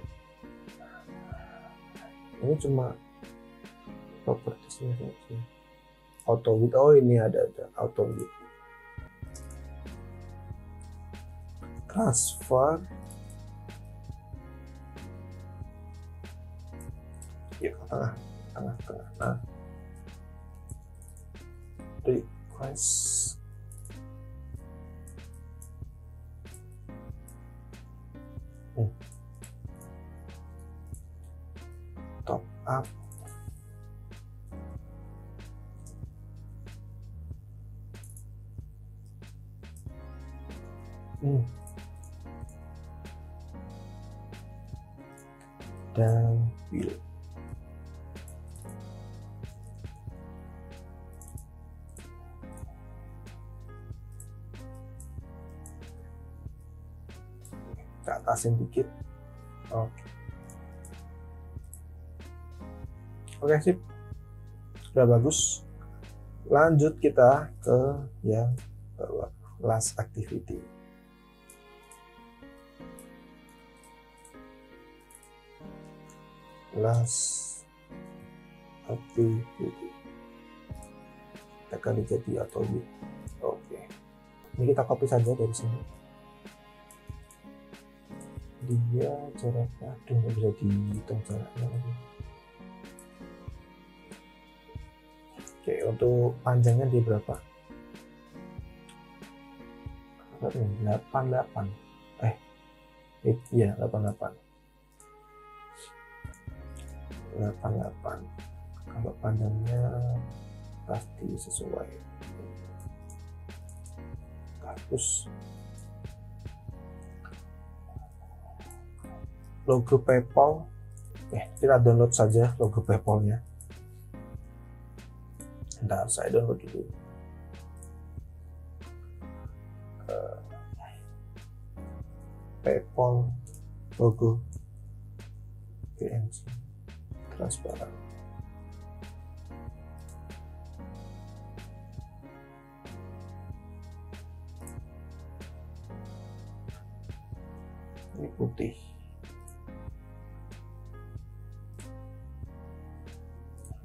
Ini cuma propertiesnya saja. Auto width, oh ini ada auto width. Transfer, ya ke tengah. Nah, request, top up, dan build. Kita atasin dikit. Oke, sip, udah bagus. Lanjut kita ke yang last activity. Last activity, kita kali jadi auto width. Oke, ini kita copy saja dari sini. Dia jaraknya, aduh nggak bisa dihitung jaraknya lagi. Oke, untuk panjangnya dia berapa? 88. Iya 88. 88. Kalau panjangnya pasti sesuai. Bagus. Logo PayPal. Kita download saja logo PayPal-nya. Bentar, saya download dulu. PayPal logo PNG transparan. Ini putih.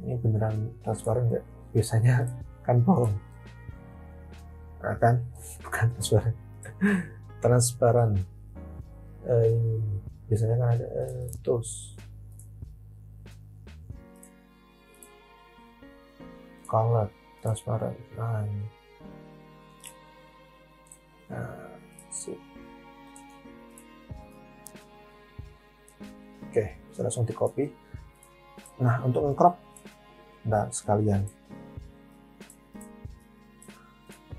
Ini beneran transparan nggak? Biasanya kan bohong. Nah, kan bukan transparan. Transparan. Ini biasanya kan ada tools, color, transparan. Nah, ini. Nah, sip. Oke, bisa langsung di copy. Nah, untuk nge-crop, nah sekalian.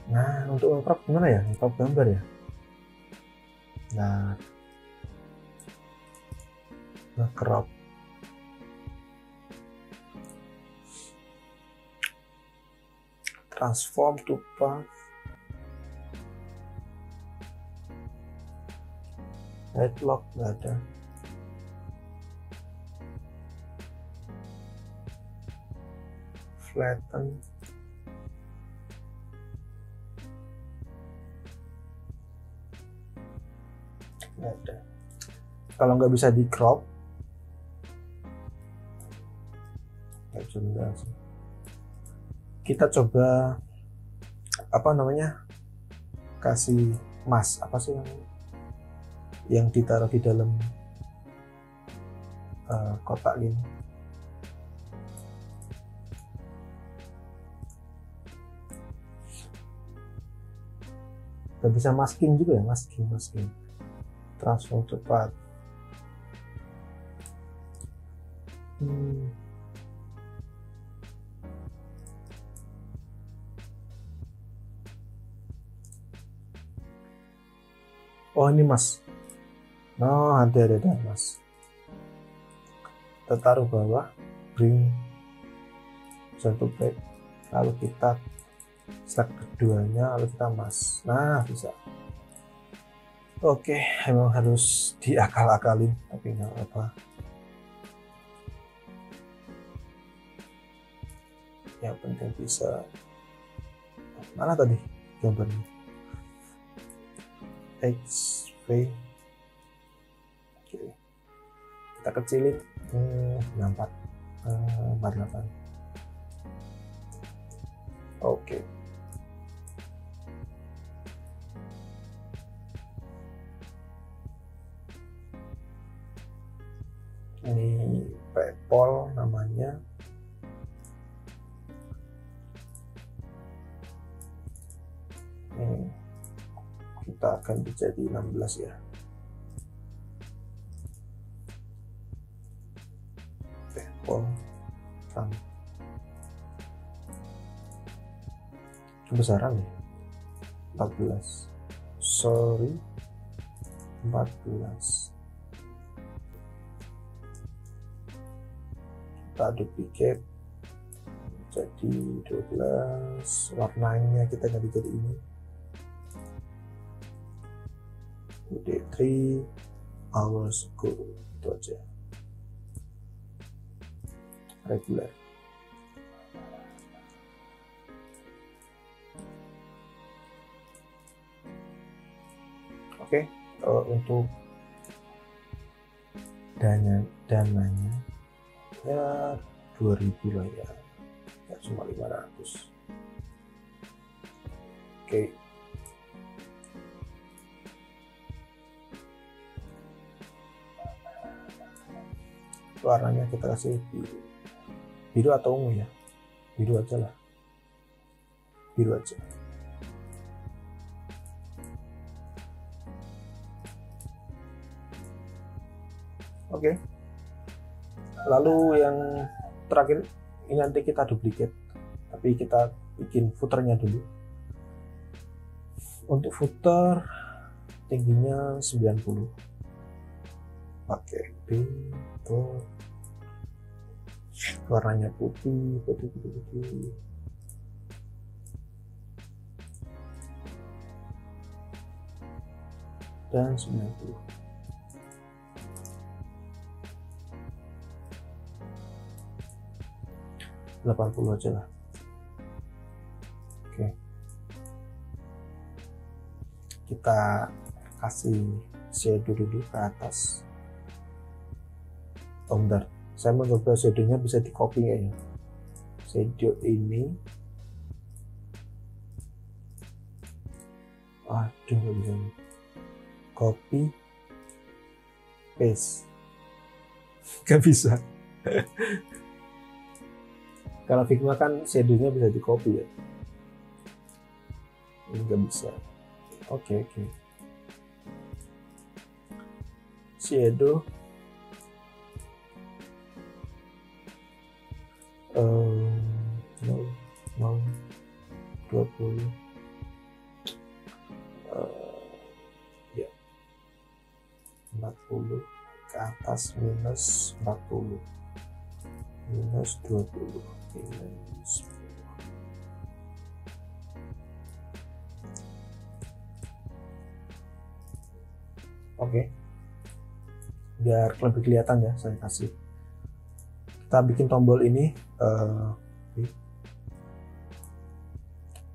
Nah, untuk nge-crop gimana ya? Nge-crop gambar ya. Nah, nge-crop. Transform to path. Headlock nggak ada. Flatten. Nggak ada. Kalau nggak bisa di crop, nggak bisa menjelaskan. Kita coba apa namanya, kasih mask apa sih yang ditaruh di dalam kotak ini. Gak bisa masking juga ya, masking transform cepat. Oh ini mas, no ada mas. Kita taruh bawah, bring satu plate, lalu kita select keduanya, lalu kita mas. Nah bisa. Oke, emang harus diakal-akalin, tapi nggak apa. Yang penting bisa. Mana tadi gambarnya? XV. Oke, kita kecilin 48. Oke. Ini PayPal namanya. Kita akan jadi 16 ya. PayPal kebesaran ya, 14. Sorry, 14. Kita duplicate jadi 12. Warnanya kita ganti jadi ini, udah 3 hours ago. Itu aja, regular. Oke, untuk dananya ya 2000 lah ya, nggak cuma 500. Oke. Warnanya kita kasih biru atau ungu ya, biru aja lah, biru aja. Oke. Lalu yang terakhir ini nanti kita duplicate, tapi kita bikin footernya dulu. Untuk footer tingginya 90, pakai pintu, warnanya putih, dan 90. 80 aja lah. Oke, kita kasih shadow dulu ke atas. Bentar, saya mau coba shadownya bisa di copy ya. Shadow ini, aduh nggak bisa. Copy paste, nggak bisa. Kalau Figma kan shadownya bisa di copy ya, ini nggak bisa. Oke. Shadow no 20 ya 40 ke atas, minus 40, minus 20, minus 10. Oke, biar lebih kelihatan ya saya kasih. Kita bikin tombol ini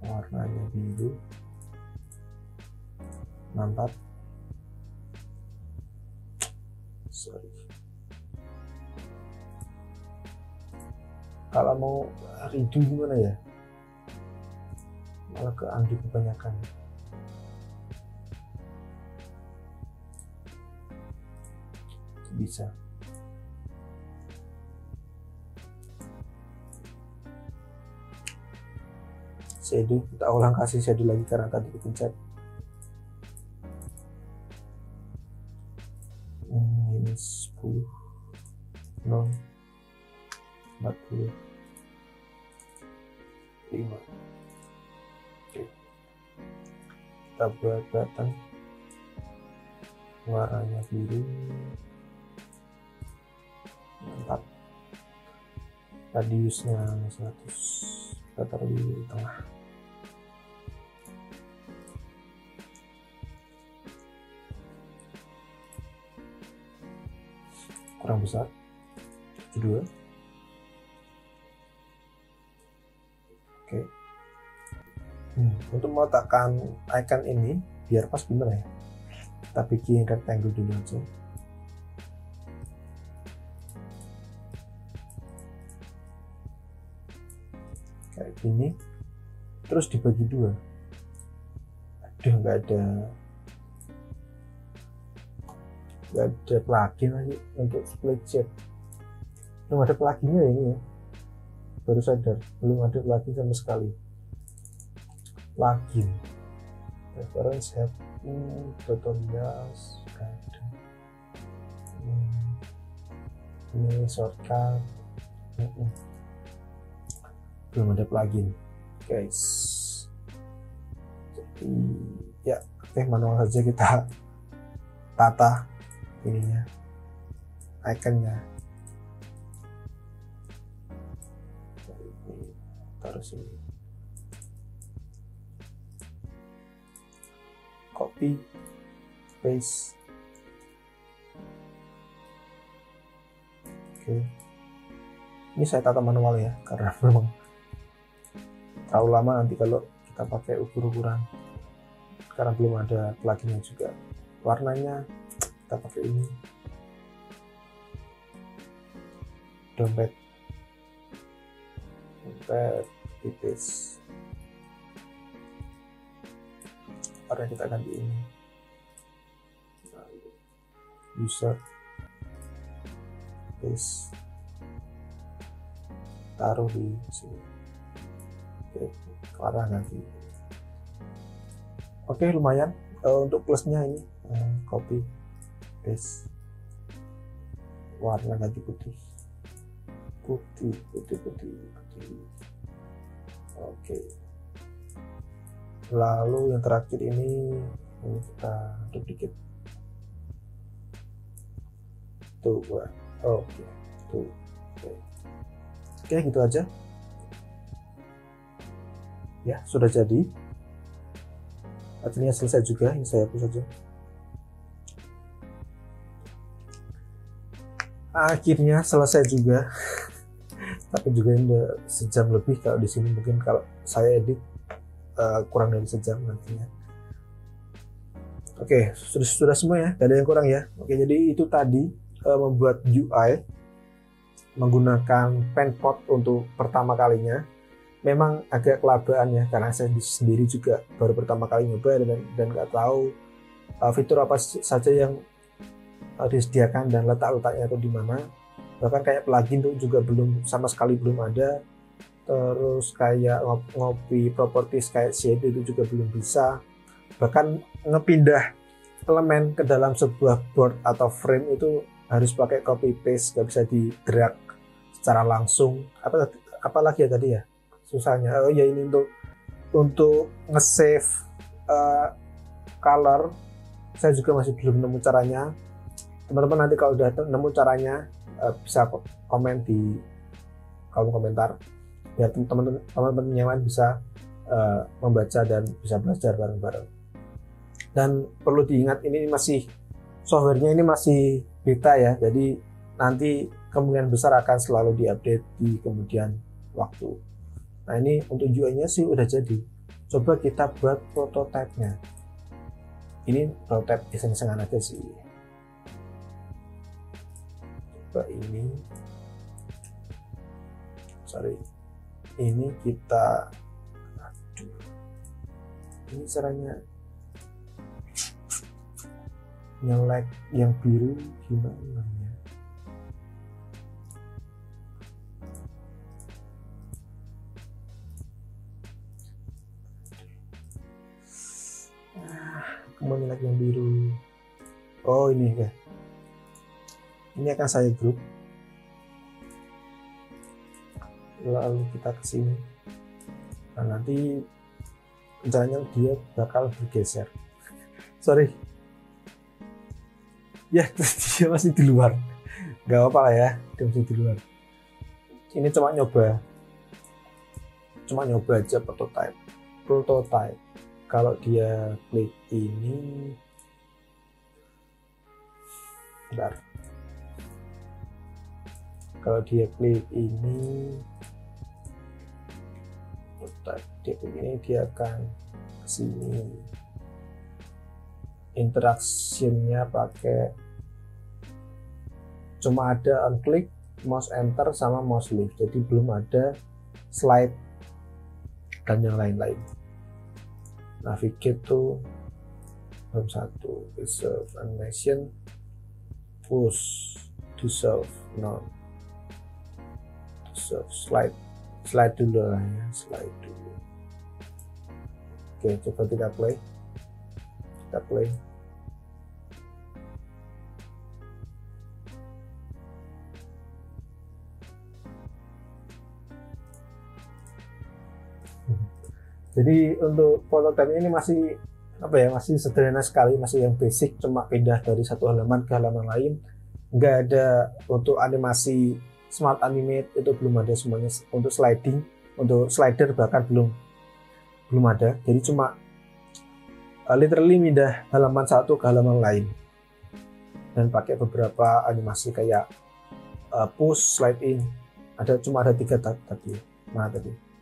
warnanya biru 64. Sorry, kalau mau redo gimana ya, malah ke undo kebanyakan. Bisa shadow, kita ulang kasih shadow lagi karena tadi kepencet. Ini 10 0 40 5. Oke, kita buat button warnanya biru 4, radiusnya 100, kita taruh di tengah. Kurang besar 72. Oke. Untuk meletakkan icon ini biar pas gimana ya, kita bikin rectangle dulu aja. Kayak gini, terus dibagi dua. Aduh, nggak ada plugin lagi untuk split shape. Belum ada pluginnya ini ya, baru sadar belum ada plugin sama sekali. Plugin reference setting tutorials ada. Ini shortcut. Belum ada plugin guys, jadi ya manual saja kita tata ininya, iconnya. Taruh sini, copy paste. Oke, ini saya tata manual ya karena memang terlalu lama nanti kalau kita pakai ukur-ukuran, karena belum ada pluginnya juga. Warnanya kita pakai ini, dompet tipis, warna kita ganti ini, user paste, taruh di sini. Oke, warna ganti. Oke, lumayan. Untuk plusnya ini copy paste, warna ganti putih. Oke, lalu yang terakhir ini kita duplicate tuh. Oke, tuh. Oke, gitu aja ya, sudah jadi. Artinya selesai juga, ini saya hapus saja. Akhirnya selesai juga. Tapi juga ini udah sejam lebih, kalau di sini mungkin kalau saya edit kurang dari sejam nantinya. Oke, sudah semua ya, gak ada yang kurang ya. Oke, jadi itu tadi membuat UI menggunakan Penpot untuk pertama kalinya. Memang agak kelabaan ya, karena saya sendiri juga baru pertama kali nyoba dan nggak tahu fitur apa saja yang disediakan dan letak-letaknya itu di mana. Bahkan kayak plugin tuh juga sama sekali belum ada. Terus kayak ngopi properties kayak shadow itu juga belum bisa. Bahkan ngepindah elemen ke dalam sebuah board atau frame itu harus pakai copy paste, nggak bisa di drag secara langsung. Apalagi ya tadi ya susahnya. Oh ya, ini untuk nge-save color saya juga masih belum nemu caranya. Teman-teman nanti kalau udah nemu caranya bisa komen di kolom komentar biar teman-teman yang lain bisa membaca dan bisa belajar bareng-bareng. Dan perlu diingat, ini masih softwarenya ini masih beta ya, jadi nanti kemungkinan besar akan selalu diupdate di kemudian waktu. Nah ini untuk UI-nya sih udah jadi. Coba kita buat prototipe-nya. Ini prototipe iseng-isengan aja sih. Coba ini, sorry, ini kita, aduh, ini caranya nyelek yang biru gimana ya? Mau nyelek yang biru. Oh ini ya. Ini akan saya grup. Lalu kita ke sini. Nah nanti rencananya dia bakal bergeser. Sorry. Ya dia masih di luar. Gak apa-apa lah ya, dia masih di luar. Ini cuma nyoba aja prototype. Kalau dia klik ini, bentar. Kalau dia klik ini, dia akan ke sini. Interaksinya pakai cuma ada on click, mouse enter sama mouse lift. Jadi belum ada slide dan yang lain-lain. Navigate tuh belum satu, reserve animation, push, dissolve, none, dissolve, slide dulu lah ya, slide dulu. Oke, coba kita play. Jadi untuk prototipe ini masih masih sederhana sekali, masih yang basic, cuma pindah dari satu halaman ke halaman lain. Nggak ada untuk animasi smart animate, itu belum ada semuanya. Untuk sliding, untuk slider bahkan belum ada. Jadi cuma literally pindah halaman satu ke halaman lain dan pakai beberapa animasi kayak push, slide in. Cuma ada 3 tadi. Mana tadi?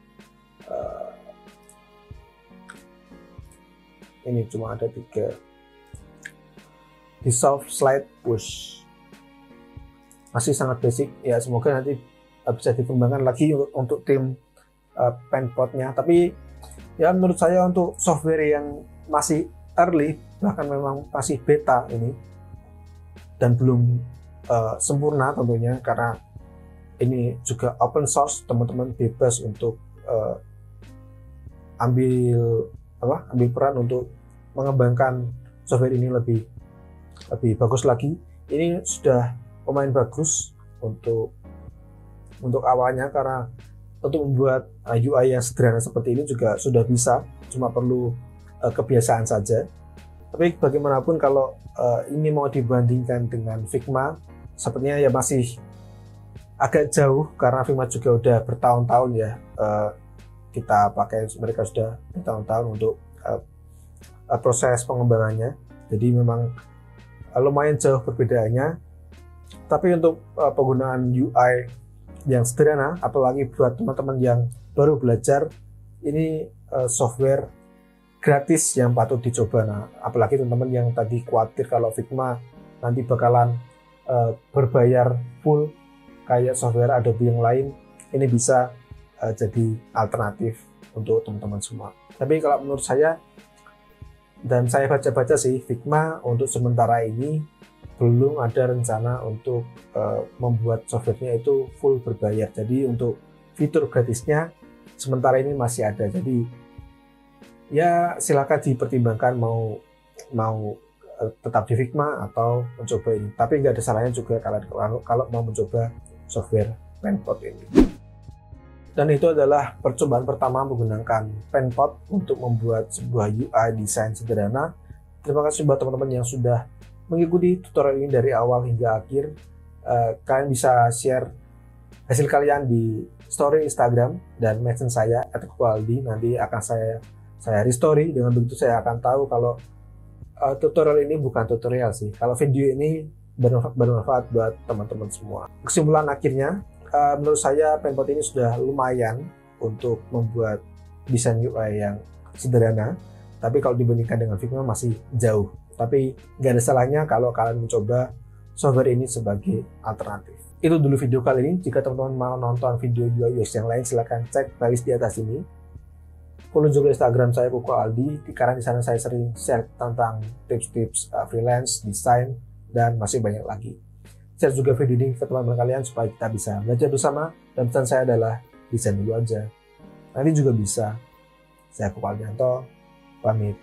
Ini cuma ada 3. Dissolve, slide, push. Masih sangat basic ya, semoga nanti bisa dikembangkan lagi untuk tim penpotnya. Tapi ya menurut saya untuk software yang masih early, bahkan memang masih beta ini dan belum sempurna tentunya, karena ini juga open source, teman-teman bebas untuk ambil peran untuk mengembangkan software ini lebih bagus lagi. Ini sudah lumayan bagus untuk awalnya, karena untuk membuat UI yang sederhana seperti ini juga sudah bisa, cuma perlu kebiasaan saja. Tapi bagaimanapun kalau ini mau dibandingkan dengan Figma, sepertinya ya masih agak jauh, karena Figma juga udah bertahun-tahun ya kita pakai, mereka sudah bertahun-tahun untuk proses pengembangannya. Jadi memang lumayan jauh perbedaannya. Tapi untuk penggunaan UI yang sederhana, apalagi buat teman-teman yang baru belajar, ini software gratis yang patut dicoba. Nah, apalagi teman-teman yang tadi khawatir kalau Figma nanti bakalan berbayar full kayak software Adobe yang lain, ini bisa jadi alternatif untuk teman-teman semua. Tapi kalau menurut saya, dan saya baca-baca sih, Figma untuk sementara ini belum ada rencana untuk membuat softwarenya itu full berbayar. Jadi untuk fitur gratisnya sementara ini masih ada. Jadi ya silakan dipertimbangkan mau tetap di Figma atau mencoba ini. Tapi nggak ada salahnya juga kalau mau mencoba software Penpot ini. Dan itu adalah percobaan pertama menggunakan Penpot untuk membuat sebuah UI desain sederhana. Terima kasih buat teman-teman yang sudah mengikuti tutorial ini dari awal hingga akhir. Kalian bisa share hasil kalian di story Instagram dan mention saya @kualdi. Nanti akan saya restory. Dengan begitu saya akan tahu kalau tutorial ini bukan tutorial sih. Kalau video ini bermanfaat buat teman-teman semua. Kesimpulan akhirnya, menurut saya Paintbot ini sudah lumayan untuk membuat desain UI yang sederhana, tapi kalau dibandingkan dengan Figma masih jauh. Tapi nggak ada salahnya kalau kalian mencoba software ini sebagai alternatif. Itu dulu video kali ini. Jika teman-teman mau nonton video UI UX yang lain, silahkan cek playlist di atas ini. Follow juga Instagram saya Koko Aldi, karena di sana saya sering share tentang tips-tips freelance, desain, dan masih banyak lagi. Share juga video ini ke teman-teman kalian supaya kita bisa belajar bersama. Dan pesan saya adalah desain dulu aja, nanti juga bisa. Saya Koko Aldianto, pamit.